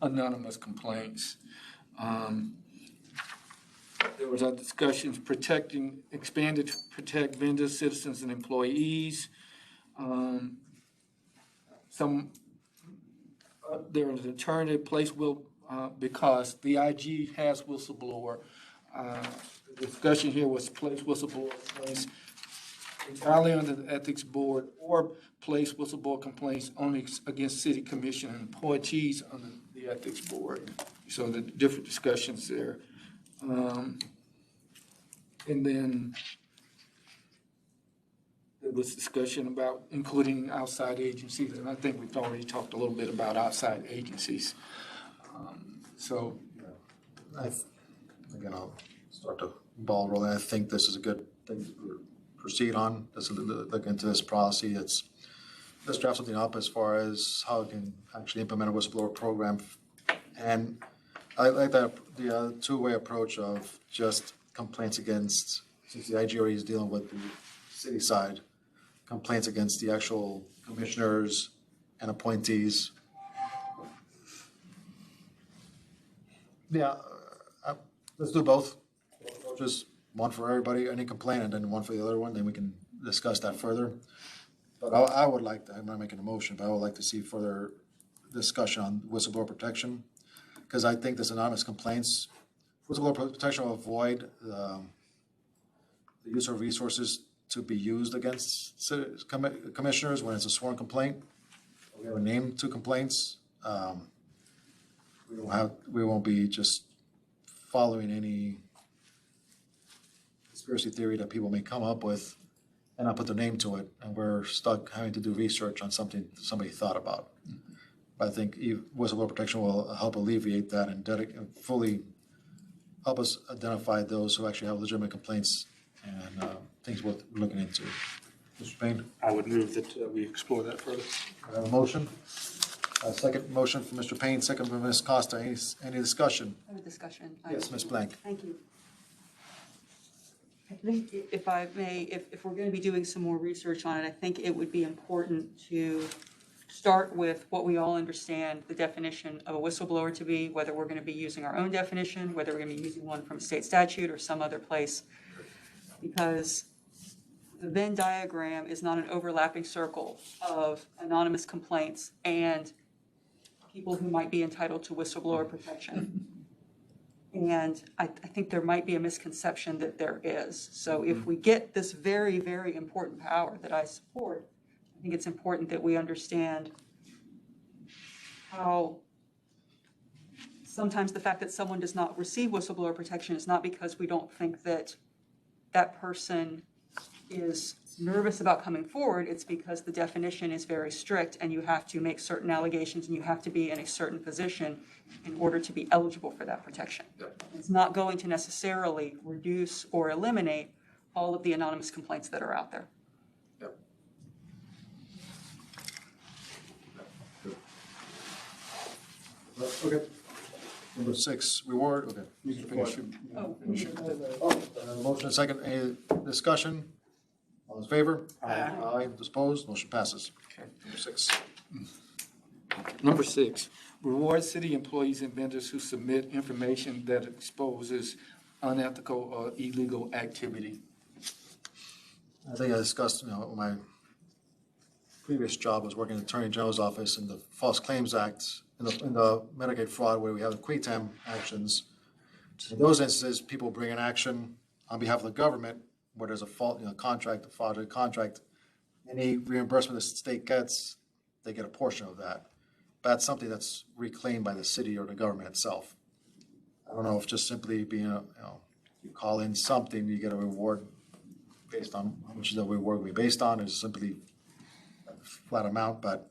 S2: anonymous complaints. There was other discussions expanded to protect vendors, citizens, and employees. There was an alternative place because the IG has whistleblower. The discussion here was place whistleblower complaints entirely under the ethics board or place whistleblower complaints only against city commission and appointees under the ethics board. So the different discussions there. And then there was discussion about including outside agencies, and I think we've already talked a little bit about outside agencies.
S1: Again, I'll start the ball rolling. I think this is a good thing to proceed on. Let's look into this policy. Let's draft something up as far as how we can actually implement a whistleblower program. And I like that the two-way approach of just complaints against, since the IG already is dealing with the city side, complaints against the actual commissioners and appointees. Yeah, let's do both approaches, one for everybody, any complaint, and then one for the other one, then we can discuss that further. But I would like to, I'm not making a motion, but I would like to see further discussion on whistleblower protection. Because I think this anonymous complaints, whistleblower protection will avoid the use of resources to be used against commissioners when it's a sworn complaint. We have a name to complaints. We won't be just following any conspiracy theory that people may come up with and not put their name to it, and we're stuck having to do research on something somebody thought about. I think whistleblower protection will help alleviate that and fully help us identify those who actually have legitimate complaints and things worth looking into. Mr. Payne?
S6: I would move that we explore that further.
S1: I have a motion. A second motion from Mr. Payne, second from Ms. Costa. Any discussion?
S3: I have a discussion.
S1: Yes, Ms. Blank.
S3: Thank you. I think if I may, if we're going to be doing some more research on it, I think it would be important to start with what we all understand the definition of a whistleblower to be, whether we're going to be using our own definition, whether we're going to be using one from state statute or some other place. Because the Venn diagram is not an overlapping circle of anonymous complaints and people who might be entitled to whistleblower protection. And I think there might be a misconception that there is. So if we get this very, very important power that I support, I think it's important that we understand how sometimes the fact that someone does not receive whistleblower protection is not because we don't think that that person is nervous about coming forward. It's because the definition is very strict and you have to make certain allegations and you have to be in a certain position in order to be eligible for that protection. It's not going to necessarily reduce or eliminate all of the anonymous complaints that are out there.
S1: Okay. Number 6, reward, okay.
S2: You can finish.
S1: Motion second, any discussion? All in favor? Aye. Those opposed? Motion passes.
S2: Okay.
S1: Number 6.
S2: Number 6, reward city employees and vendors who submit information that exposes unethical or illegal activity.
S1: I think I discussed, my previous job was working in the Attorney General's office in the False Claims Act, in the Medicaid fraud where we have the quitam actions. In those instances, people bring an action on behalf of the government where there's a fault, contract, a fraudulent contract. Any reimbursement the state gets, they get a portion of that. That's something that's reclaimed by the city or the government itself. I don't know if just simply being, you call in something, you get a reward based on how much the reward will be based on, is simply a flat amount, but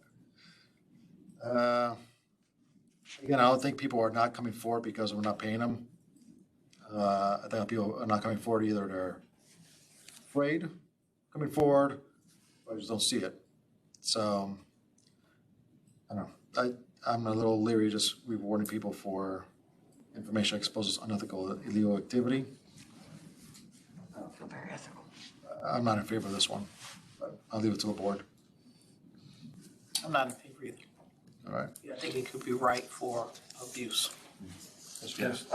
S1: again, I don't think people are not coming forward because we're not paying them. I think people are not coming forward either they're afraid coming forward, or just don't see it. So, I don't know. I'm a little leery just rewarding people for information that exposes unethical, illegal activity. I don't feel very ethical. I'm not in favor of this one, but I'll leave it to the board.
S7: I'm not in favor either.
S1: All right.
S7: I think it could be right for abuse.
S6: Yes,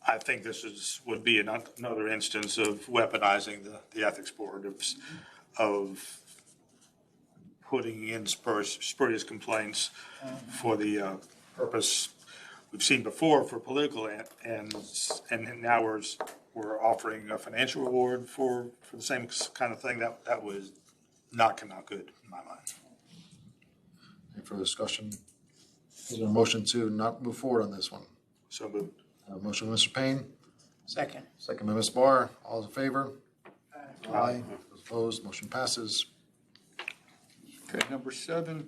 S6: I think this would be another instance of weaponizing the ethics board of putting in spurious complaints for the purpose we've seen before for political ends, and now we're offering a financial reward for the same kind of thing. That was not come out good in my mind.
S1: Any further discussion? Is there a motion to not move forward on this one?
S6: So moved.
S1: Motion by Mr. Payne,
S7: Second.
S1: second by Ms. Barr. All those in favor? Aye. Those opposed? Motion passes.
S2: Okay, number 7,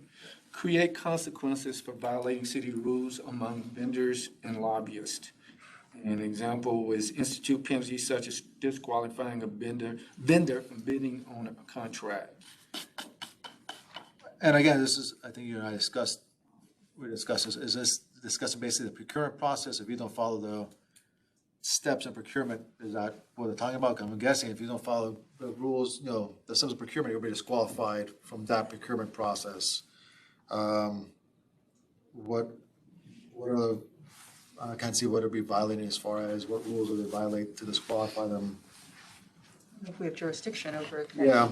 S2: create consequences for violating city rules among vendors and lobbyists. An example is institute penalties such as disqualifying a vendor from bidding on a contract.
S1: And again, this is, I think you and I discussed this, is this discussing basically the procurement process? If you don't follow the steps in procurement, is that what they're talking about? I'm guessing if you don't follow the rules, the steps of procurement, you'll be disqualified from that procurement process. What are the, I can't see what it'd be violating as far as what rules would they violate to disqualify them?
S3: If we have jurisdiction over it.
S1: Yeah.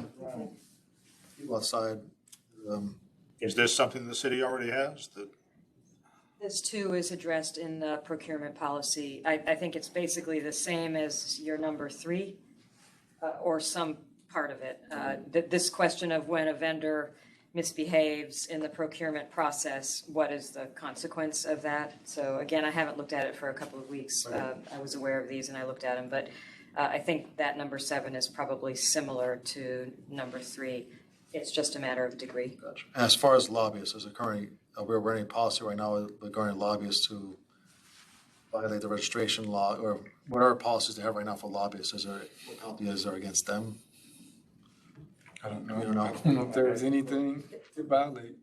S1: People outside,
S6: Is this something the city already has?
S8: This too is addressed in the procurement policy. I think it's basically the same as your number 3, or some part of it. This question of when a vendor misbehaves in the procurement process, what is the consequence of that? So again, I haven't looked at it for a couple of weeks. I was aware of these and I looked at them, but I think that number 7 is probably similar to number 3. It's just a matter of degree.
S1: gotcha. As far as lobbyists, is it currently, we're running policy right now regarding lobbyists who violate the registration law, or what are policies they have right now for lobbyists? Is there, what penalty is there against them?
S2: I don't know.
S1: You don't know?
S2: I don't know if there is anything to violate.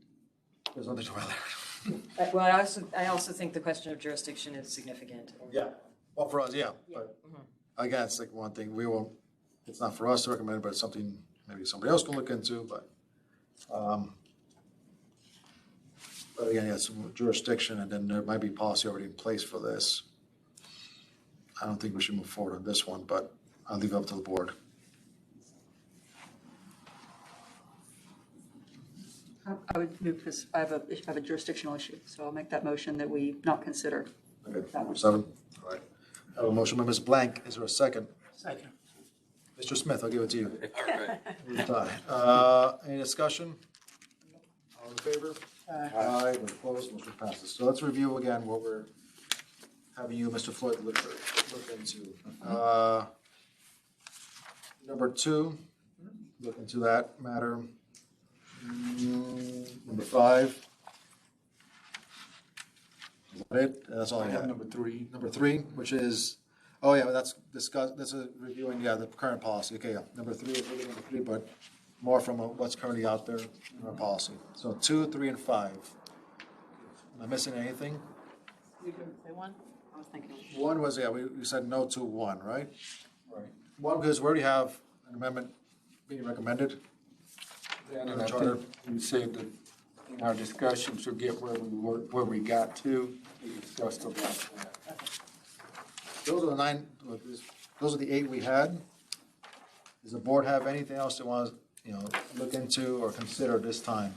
S1: There's nothing to violate.
S8: Well, I also think the question of jurisdiction is significant.
S1: Yeah, well, for us, yeah, but again, it's like one thing, it's not for us to recommend, but it's something maybe somebody else can look into, but again, yeah, it's jurisdiction, and then there might be policy already in place for this. I don't think we should move forward on this one, but I'll leave it up to the board.
S3: I would move this, I have a jurisdictional issue, so I'll make that motion that we not consider.
S1: Okay, number 7, all right. I have a motion by Ms. Blank, is there a second?
S7: Second.
S1: Mr. Smith, I'll give it to you.
S9: All
S1: right. Any discussion? All in favor? Aye. Those opposed, motion passes. So let's review again what we're having you, Mr. Floyd, look into. Number 2, look into that matter. Number 5. Is that it? That's all I
S2: I have
S1: have.
S2: number 3.
S1: Number 3, which is, oh yeah, that's reviewing, the current policy. Okay, yeah. Number 3 is really number 3, but more from what's currently out there in our policy. So 2, 3, and 5. Am I missing anything?
S10: You didn't say 1? I was thinking.
S1: 1 was, yeah, we said no to 1, right? Right. 1, because we already have an amendment being recommended.
S2: And I think you said that in our discussions to get where we got to, we discussed about that.
S1: Those are the 9, those are the 8 we had. Does the board have anything else they want to, look into or consider this time?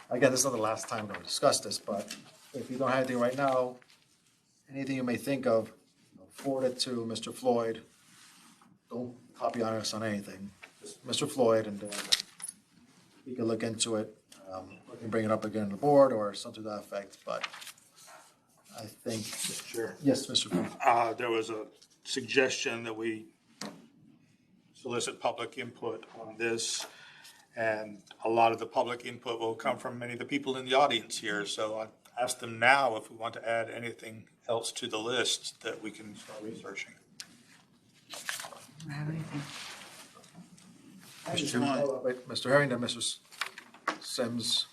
S1: Again, this is not the last time we'll discuss this, but if you don't have anything right now, anything you may think of, forward it to Mr. Floyd. Don't copy on us on anything. Just Mr. Floyd, and he can look into it. We can bring it up again to the board or something to that effect, but I think.
S6: Mr. Chair.
S1: Yes, Mr. Floyd.
S6: There was a suggestion that we solicit public input on this, and a lot of the public input will come from many of the people in the audience here. So I asked them now if we want to add anything else to the list that we can start researching.
S1: Wait, Mr. Harrington, Mr. Sims.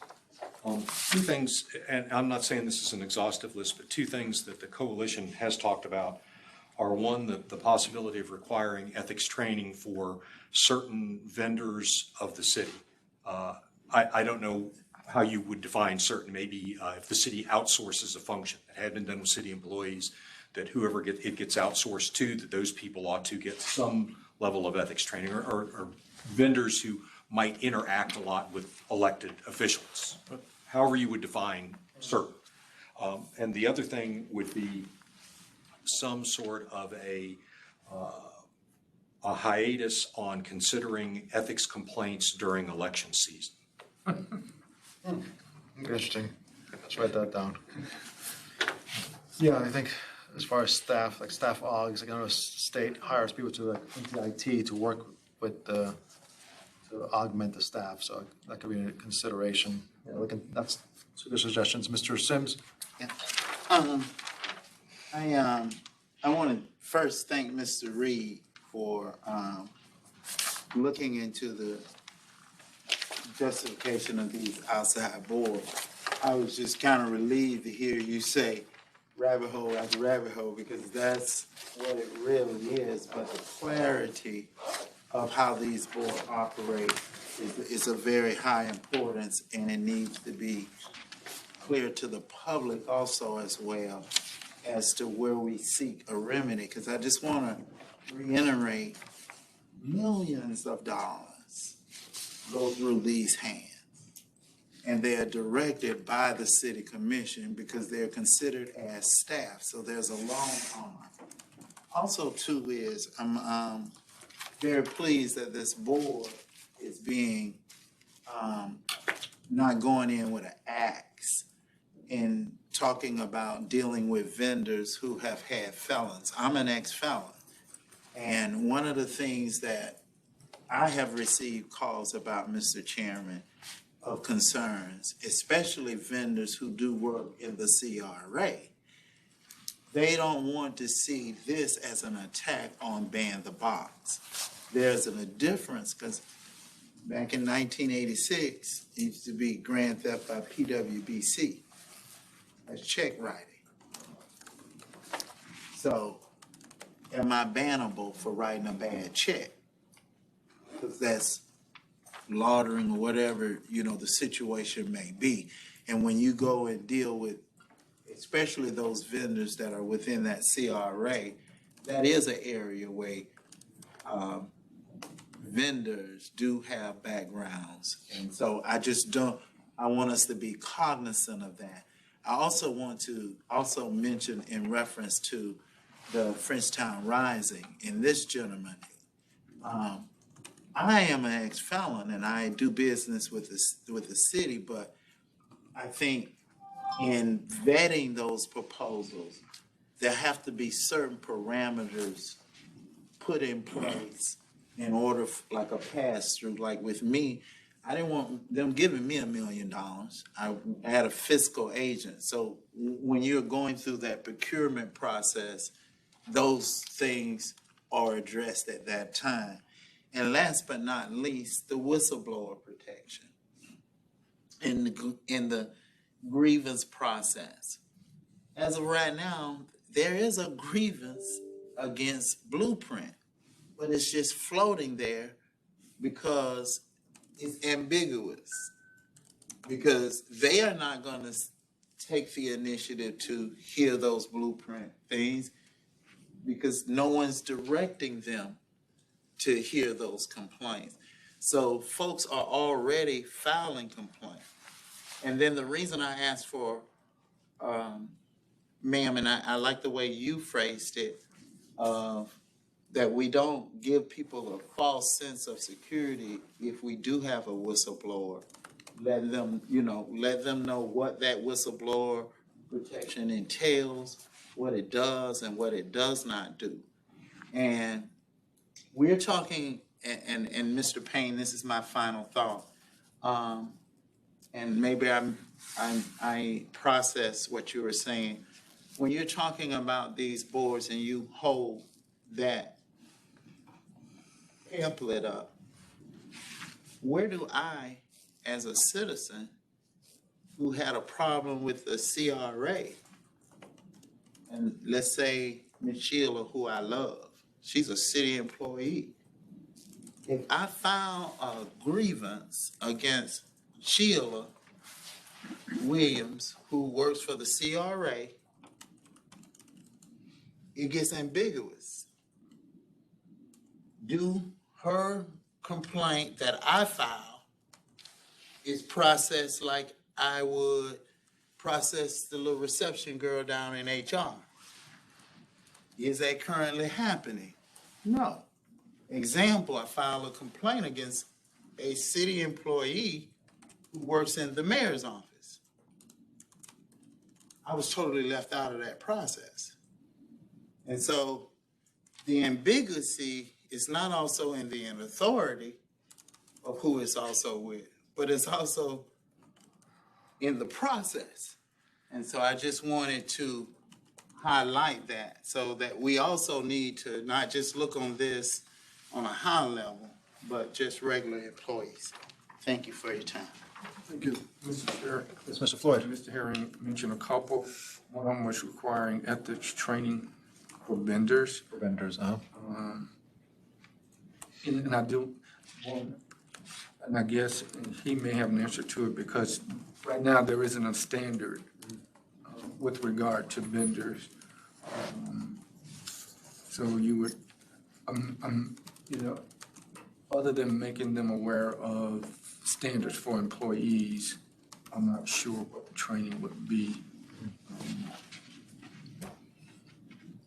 S4: Two things, and I'm not saying this is an exhaustive list, but two things that the coalition has talked about are, one, the possibility of requiring ethics training for certain vendors of the city. I don't know how you would define certain, maybe if the city outsources a function that had been done with city employees, that whoever it gets outsourced to, that those people ought to get some level of ethics training, or vendors who might interact a lot with elected officials. However you would define certain. And the other thing would be some sort of a hiatus on considering ethics complaints during election season.
S1: Interesting. Let's write that down. Yeah, I think as far as staff, like staff augs, like I know state hires people to into IT to work with to augment the staff, so that could be a consideration. Yeah, that's two good suggestions. Mr. Sims?
S11: Yeah. I want to first thank Mr. Reed for looking into the justification of these outside boards. I was just kind of relieved to hear you say rabbit hole after rabbit hole, because that's what it really is. But the clarity of how these boards operate is of very high importance, and it needs to be clear to the public also as well as to where we seek a remedy. Because I just want to reiterate, millions of dollars go through these hands, and they are directed by the city commission because they're considered as staff. So there's a long arm. Also, too, is I'm very pleased that this board is being not going in with an axe and talking about dealing with vendors who have had felons. I'm an ex-felon, and one of the things that I have received calls about, Mr. Chairman, of concerns, especially vendors who do work in the CRA. They don't want to see this as an attack on Ban the Box. There's a difference, because back in 1986, it used to be grand theft by PWBC. That's check writing. So, am I bannable for writing a bad check? Because that's laundering or whatever, the situation may be. And when you go and deal with, especially those vendors that are within that CRA, that is an area where vendors do have backgrounds. And so I want us to be cognizant of that. I also want to mention in reference to the Frenchtown Rising, and this gentleman, I am an ex-felon and I do business with the city, but I think in vetting those proposals, there have to be certain parameters put in place in order, like a pass-through. Like with me, I didn't want them giving me $1 million. I had a fiscal agent. So when you're going through that procurement process, those things are addressed at that time. And last but not least, the whistleblower protection in the grievance process. As of right now, there is a grievance against Blueprint, but it's just floating there because it's ambiguous. Because they are not gonna take the initiative to hear those blueprint things because no one's directing them to hear those complaints. So folks are already filing complaints. And then the reason I asked for, ma'am, and I like the way you phrased it, that we don't give people a false sense of security if we do have a whistleblower. Let them know what that whistleblower protection entails, what it does and what it does not do. And we're talking, and Mr. Payne, this is my final thought. And maybe I process what you were saying. When you're talking about these boards and you hold that pamphlet up, where do I, as a citizen who had a problem with the CRA, and let's say Ms. Sheila, who I love, she's a city employee. If I filed a grievance against Sheila Williams, who works for the CRA, it gets ambiguous. Do her complaint that I file is processed like I would process the little reception girl down in HR? Is that currently happening? No. Example, I file a complaint against a city employee who works in the mayor's office. I was totally left out of that process. And so the ambiguity is not also in the authority of who it's also with, but it's also in the process. And so I just wanted to highlight that, so that we also need to not just look on this on a high level, but just regular employees. Thank you for your time.
S2: Thank you, Mr. Chair.
S1: Yes, Mr. Floyd.
S2: Mr. Herring mentioned a couple. One of them was requiring ethics training for vendors.
S1: For vendors,
S2: And I do, and I guess he may have an answer to it because right now there isn't a standard with regard to vendors. So you would, other than making them aware of standards for employees, I'm not sure what the training would be.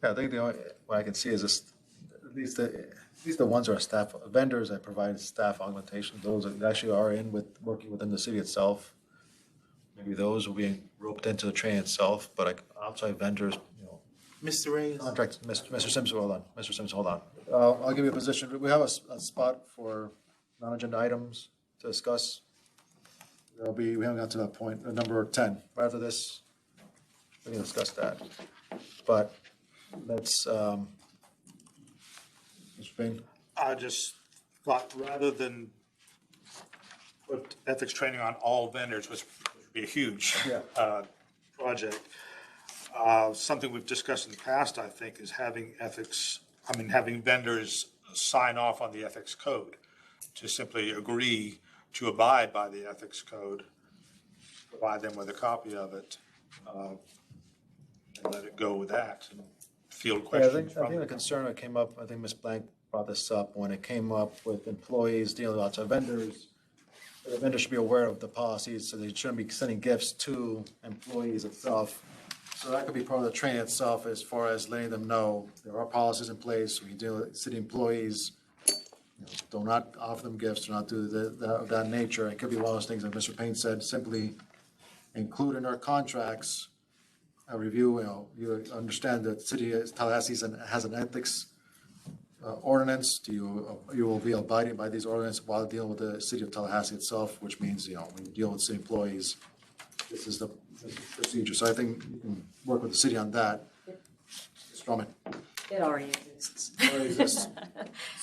S1: Yeah, I think the only, what I can see is this, at least the ones who are staff, vendors that provide staff augmentation, those that actually are working within the city itself. Maybe those will be roped into the training itself, but like outside vendors,
S11: Mr. Reyes?
S1: contract, Mr. Simpson, hold on, Mr. Simpson, hold on. I'll give you a position. We have a spot for non-agenda items to discuss. We haven't got to that point, number 10. Right after this, we can discuss that. But let's, Mr. Payne.
S6: I just thought rather than put ethics training on all vendors, which would be a huge project, something we've discussed in the past, I think, is having vendors sign off on the ethics code, to simply agree to abide by the ethics code, provide them with a copy of it, and let it go with that, and field
S1: Yeah,
S6: questions
S1: I
S6: from
S1: think the
S6: them.
S1: concern that came up, I think Ms. Blank brought this up, when it came up with employees dealing with outside vendors, the vendor should be aware of the policies, so they shouldn't be sending gifts to employees itself. So that could be part of the training itself, as far as letting them know there are policies in place. When you deal with city employees, do not offer them gifts, do not do that nature. It could be one of those things that Mr. Payne said, simply include in our contracts a review. You understand that City of Tallahassee has an ethics ordinance. You will be abiding by these ordinances while dealing with the City of Tallahassee itself, which means, when you deal with city employees, this is the procedure. So I think you can work with the city on that. Mr. Drummond.
S8: It already exists.
S1: Already exists.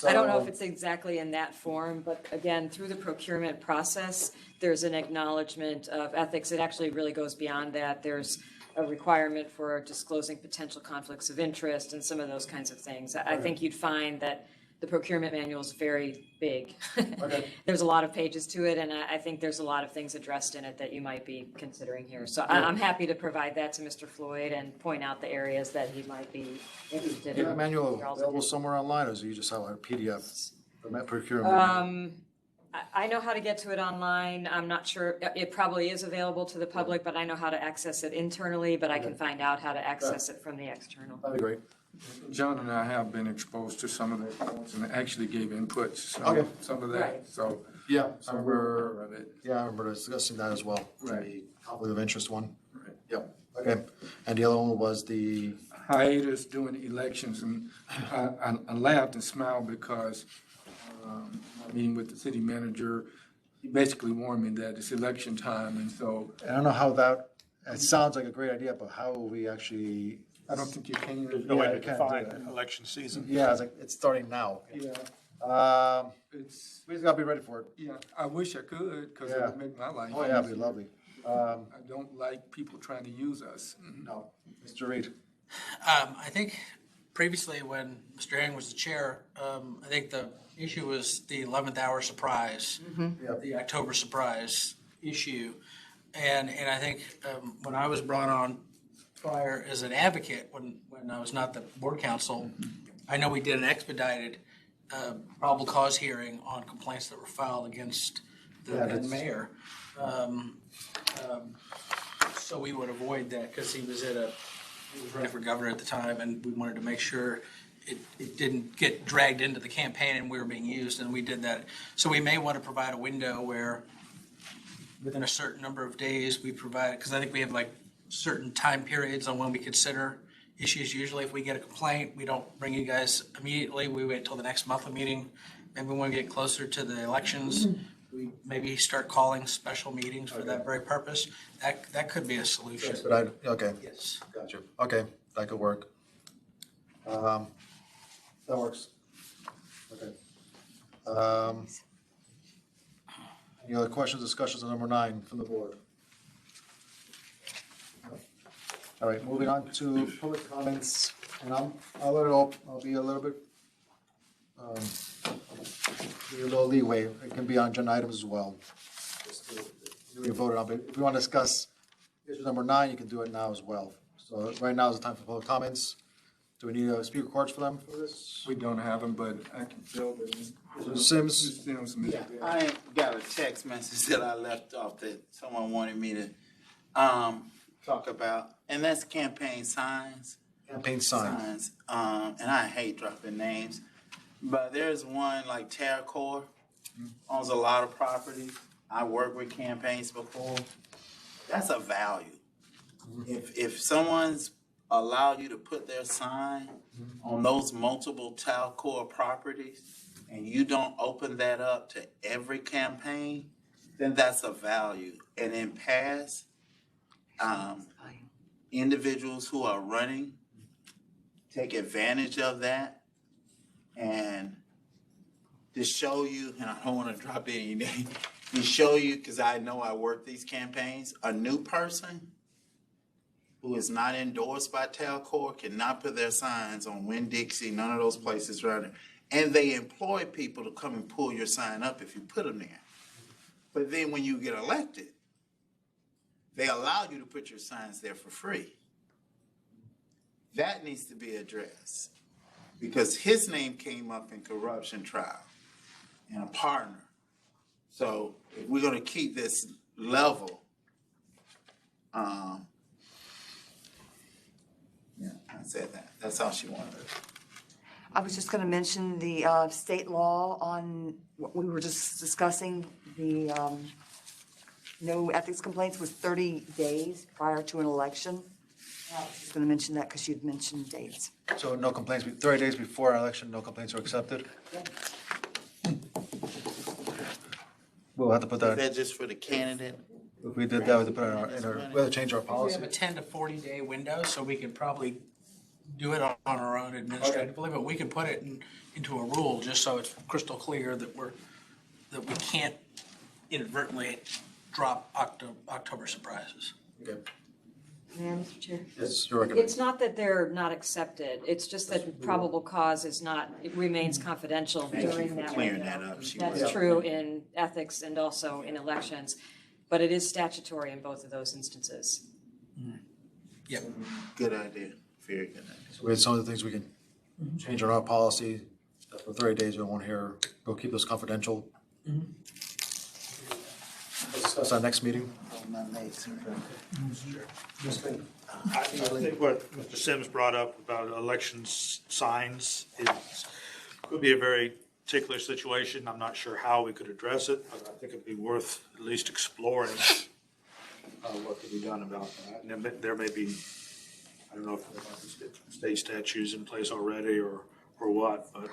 S8: I don't know if
S1: So-
S8: it's exactly in that form, but again, through the procurement process, there's an acknowledgement of ethics. It actually really goes beyond that. There's a requirement for disclosing potential conflicts of interest and some of those kinds of things. I think you'd find that the procurement manual is very big.
S1: Okay.
S8: There's a lot of pages to it, and I think there's a lot of things addressed in it that you might be considering here. So I'm happy to provide that to Mr. Floyd and point out the areas that he might be interested
S1: Is that
S8: in.
S1: manual
S8: Charles,
S1: available somewhere online, or is it you just have a PDF? The procurement.
S8: I know how to get to it online. I'm not sure, it probably is available to the public, but I know how to access it internally, but I can find out how to access it from the external.
S1: That'd be great.
S2: John and I have been exposed to some of the points and actually gave inputs,
S1: Okay.
S2: some of that,
S8: Right.
S2: so
S1: Yeah.
S2: I'm aware of it.
S1: Yeah, I remember discussing that as well.
S2: Right.
S1: The conflict of interest one.
S2: Right.
S1: Yep, okay. And the other one was the,
S2: Hiatus during elections, and I laughed and smiled because meeting with the city manager, he basically warned me that it's election time, and so
S1: I don't know how that, it sounds like a great idea, but how will we actually,
S2: I don't think you can.
S6: No way
S1: Yeah,
S6: to
S1: you can't
S6: define
S1: do that.
S6: election season.
S1: yeah, it's like, it's starting now.
S2: Yeah, it's,
S1: We just gotta be ready for it.
S2: yeah, I wish I could, because it
S1: Yeah.
S2: would make my life.
S1: Oh, yeah, it'd be
S2: easier.
S1: lovely.
S2: I don't like people trying to use us.
S1: No, Mr. Reed.
S7: I think previously when Mr. Herring was the chair, I think the issue was the 11th hour surprise, the October surprise issue. And I think when I was brought on prior as an advocate, when I was not the board counsel, I know we did an expedited probable cause hearing on complaints that were filed against the then mayor. So we would avoid that because he was running for governor at the time, and we wanted to make sure it didn't get dragged into the campaign and we were being used, and we did that. So we may want to provide a window where within a certain number of days we provide, because I think we have like certain time periods on when we consider issues. Usually if we get a complaint, we don't bring you guys immediately. We wait till the next monthly meeting. Maybe when we get closer to the elections, we maybe start calling special meetings for that very purpose. That could be a solution.
S1: But okay,
S7: Yes.
S1: got you. Okay, that could work. That works. Okay. Any other questions, discussions on number 9 from the board? All right, moving on to public comments, and I'll let it up, I'll be a little bit, give you a little leeway, it can be on agenda items as well. Just to- We voted on, but if you want to discuss issue number 9, you can do it now as well. So right now is the time for public comments. Do we need a speaker cards for them for this?
S2: We don't have them, but I can tell them.
S1: Mr. Sims?
S11: I got a text message that I left off that someone wanted me to talk about, and that's campaign signs.
S1: Campaign sign.
S11: And I hate dropping names, but there's one like TerraCore, owns a lot of property. I worked with campaigns before. That's a value. If someone's allowed you to put their sign on those multiple TerraCore properties, and you don't open that up to every campaign, then that's a value. And in past, individuals who are running take advantage of that, and to show you, and I don't want to drop any name, to show you, because I know I work these campaigns, a new person who is not endorsed by TerraCore cannot put their signs on Winn-Dixie, none of those places around there. And they employ people to come and pull your sign up if you put them there. But then when you get elected, they allow you to put your signs there for free. That needs to be addressed because his name came up in corruption trial and a partner. So if we're going to keep this level, yeah, I said that. That's all she wanted.
S5: I was just going to mention the state law on what we were just discussing, the no ethics complaints was 30 days prior to an election. I was just going to mention that because you'd mentioned dates.
S1: So no complaints, 30 days before our election, no complaints are accepted? We'll have to put
S11: Is
S1: that,
S11: that just for the candidate?
S1: if we did that, we have to put it in our, we have to change our
S7: We
S1: policy.
S7: have a 10 to 40 day window, so we could probably do it on our own administratively, but we can put it into a rule just so it's crystal clear that we can't inadvertently drop October surprises.
S1: Okay.
S8: May I, Mr. Chair?
S1: Yes, you're recommending.
S8: It's not that they're not accepted, it's just that probable cause is not, it remains confidential
S11: Thank you
S8: during
S11: for
S8: that
S11: clearing
S8: window.
S11: that up. She
S8: That's
S11: was-
S8: true in ethics and also in elections, but it is statutory in both of those instances.
S11: Good idea, very good idea.
S1: So we had some of the things we can change in our policy. For 30 days, we won't hear, we'll keep those confidential. Let's discuss our next meeting.
S11: On my legs, sir.
S6: I think what Mr. Sims brought up about elections signs could be a very particular situation. I'm not sure how we could address it, but I think it'd be worth at least exploring what could be done about that. And there may be, I don't know if there's state statutes in place already or what, but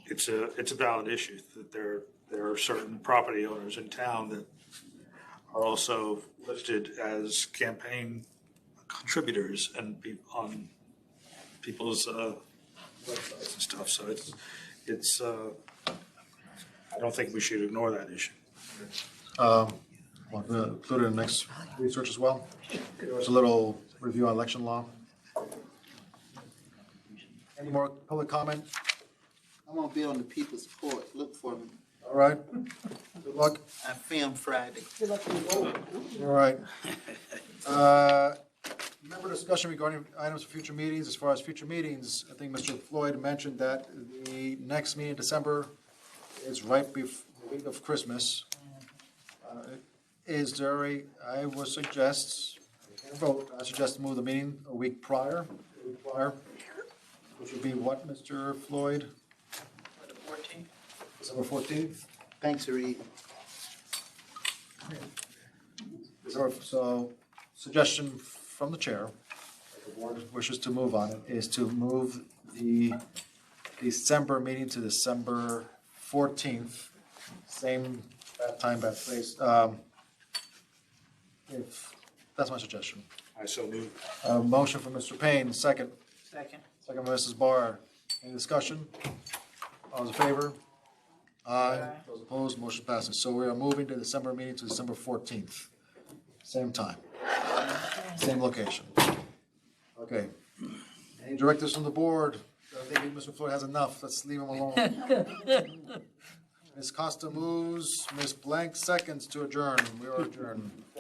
S6: it's a valid issue that there are certain property owners in town that are also listed as campaign contributors and on people's websites and stuff. So it's I don't think we should ignore that issue.
S1: Want to include it in the next research as well. There's a little review on election law. Any more public comment?
S11: I'm gonna be on the people's court, look for me.
S1: All right. Good luck.
S11: I film Friday.
S1: All right. Member discussion regarding items for future meetings. As far as future meetings, I think Mr. Floyd mentioned that the next meeting in December is right before the week of Christmas. Is there I would suggest, I suggest to move the meeting a week prior, which would be what, Mr. Floyd?
S7: The 14th.
S1: December 14th?
S11: Thanks, Reed.
S1: So, suggestion from the chair, if the board wishes to move on it, is to move the December meeting to December 14th, same bad time, bad place. If, that's my suggestion.
S6: I so move.
S1: Motion from Mr. Payne, second.
S7: Second.
S1: Second from Mrs. Barr. Any discussion? All those in favor? Aye. Those opposed, motion passes. So we are moving the December meeting to December 14th. Same time. Same location. Okay. Any directives from the board? I think Mr. Floyd has enough. Let's leave him alone. Ms. Costa moves, Ms. Blank seconds to adjourn. We are adjourned.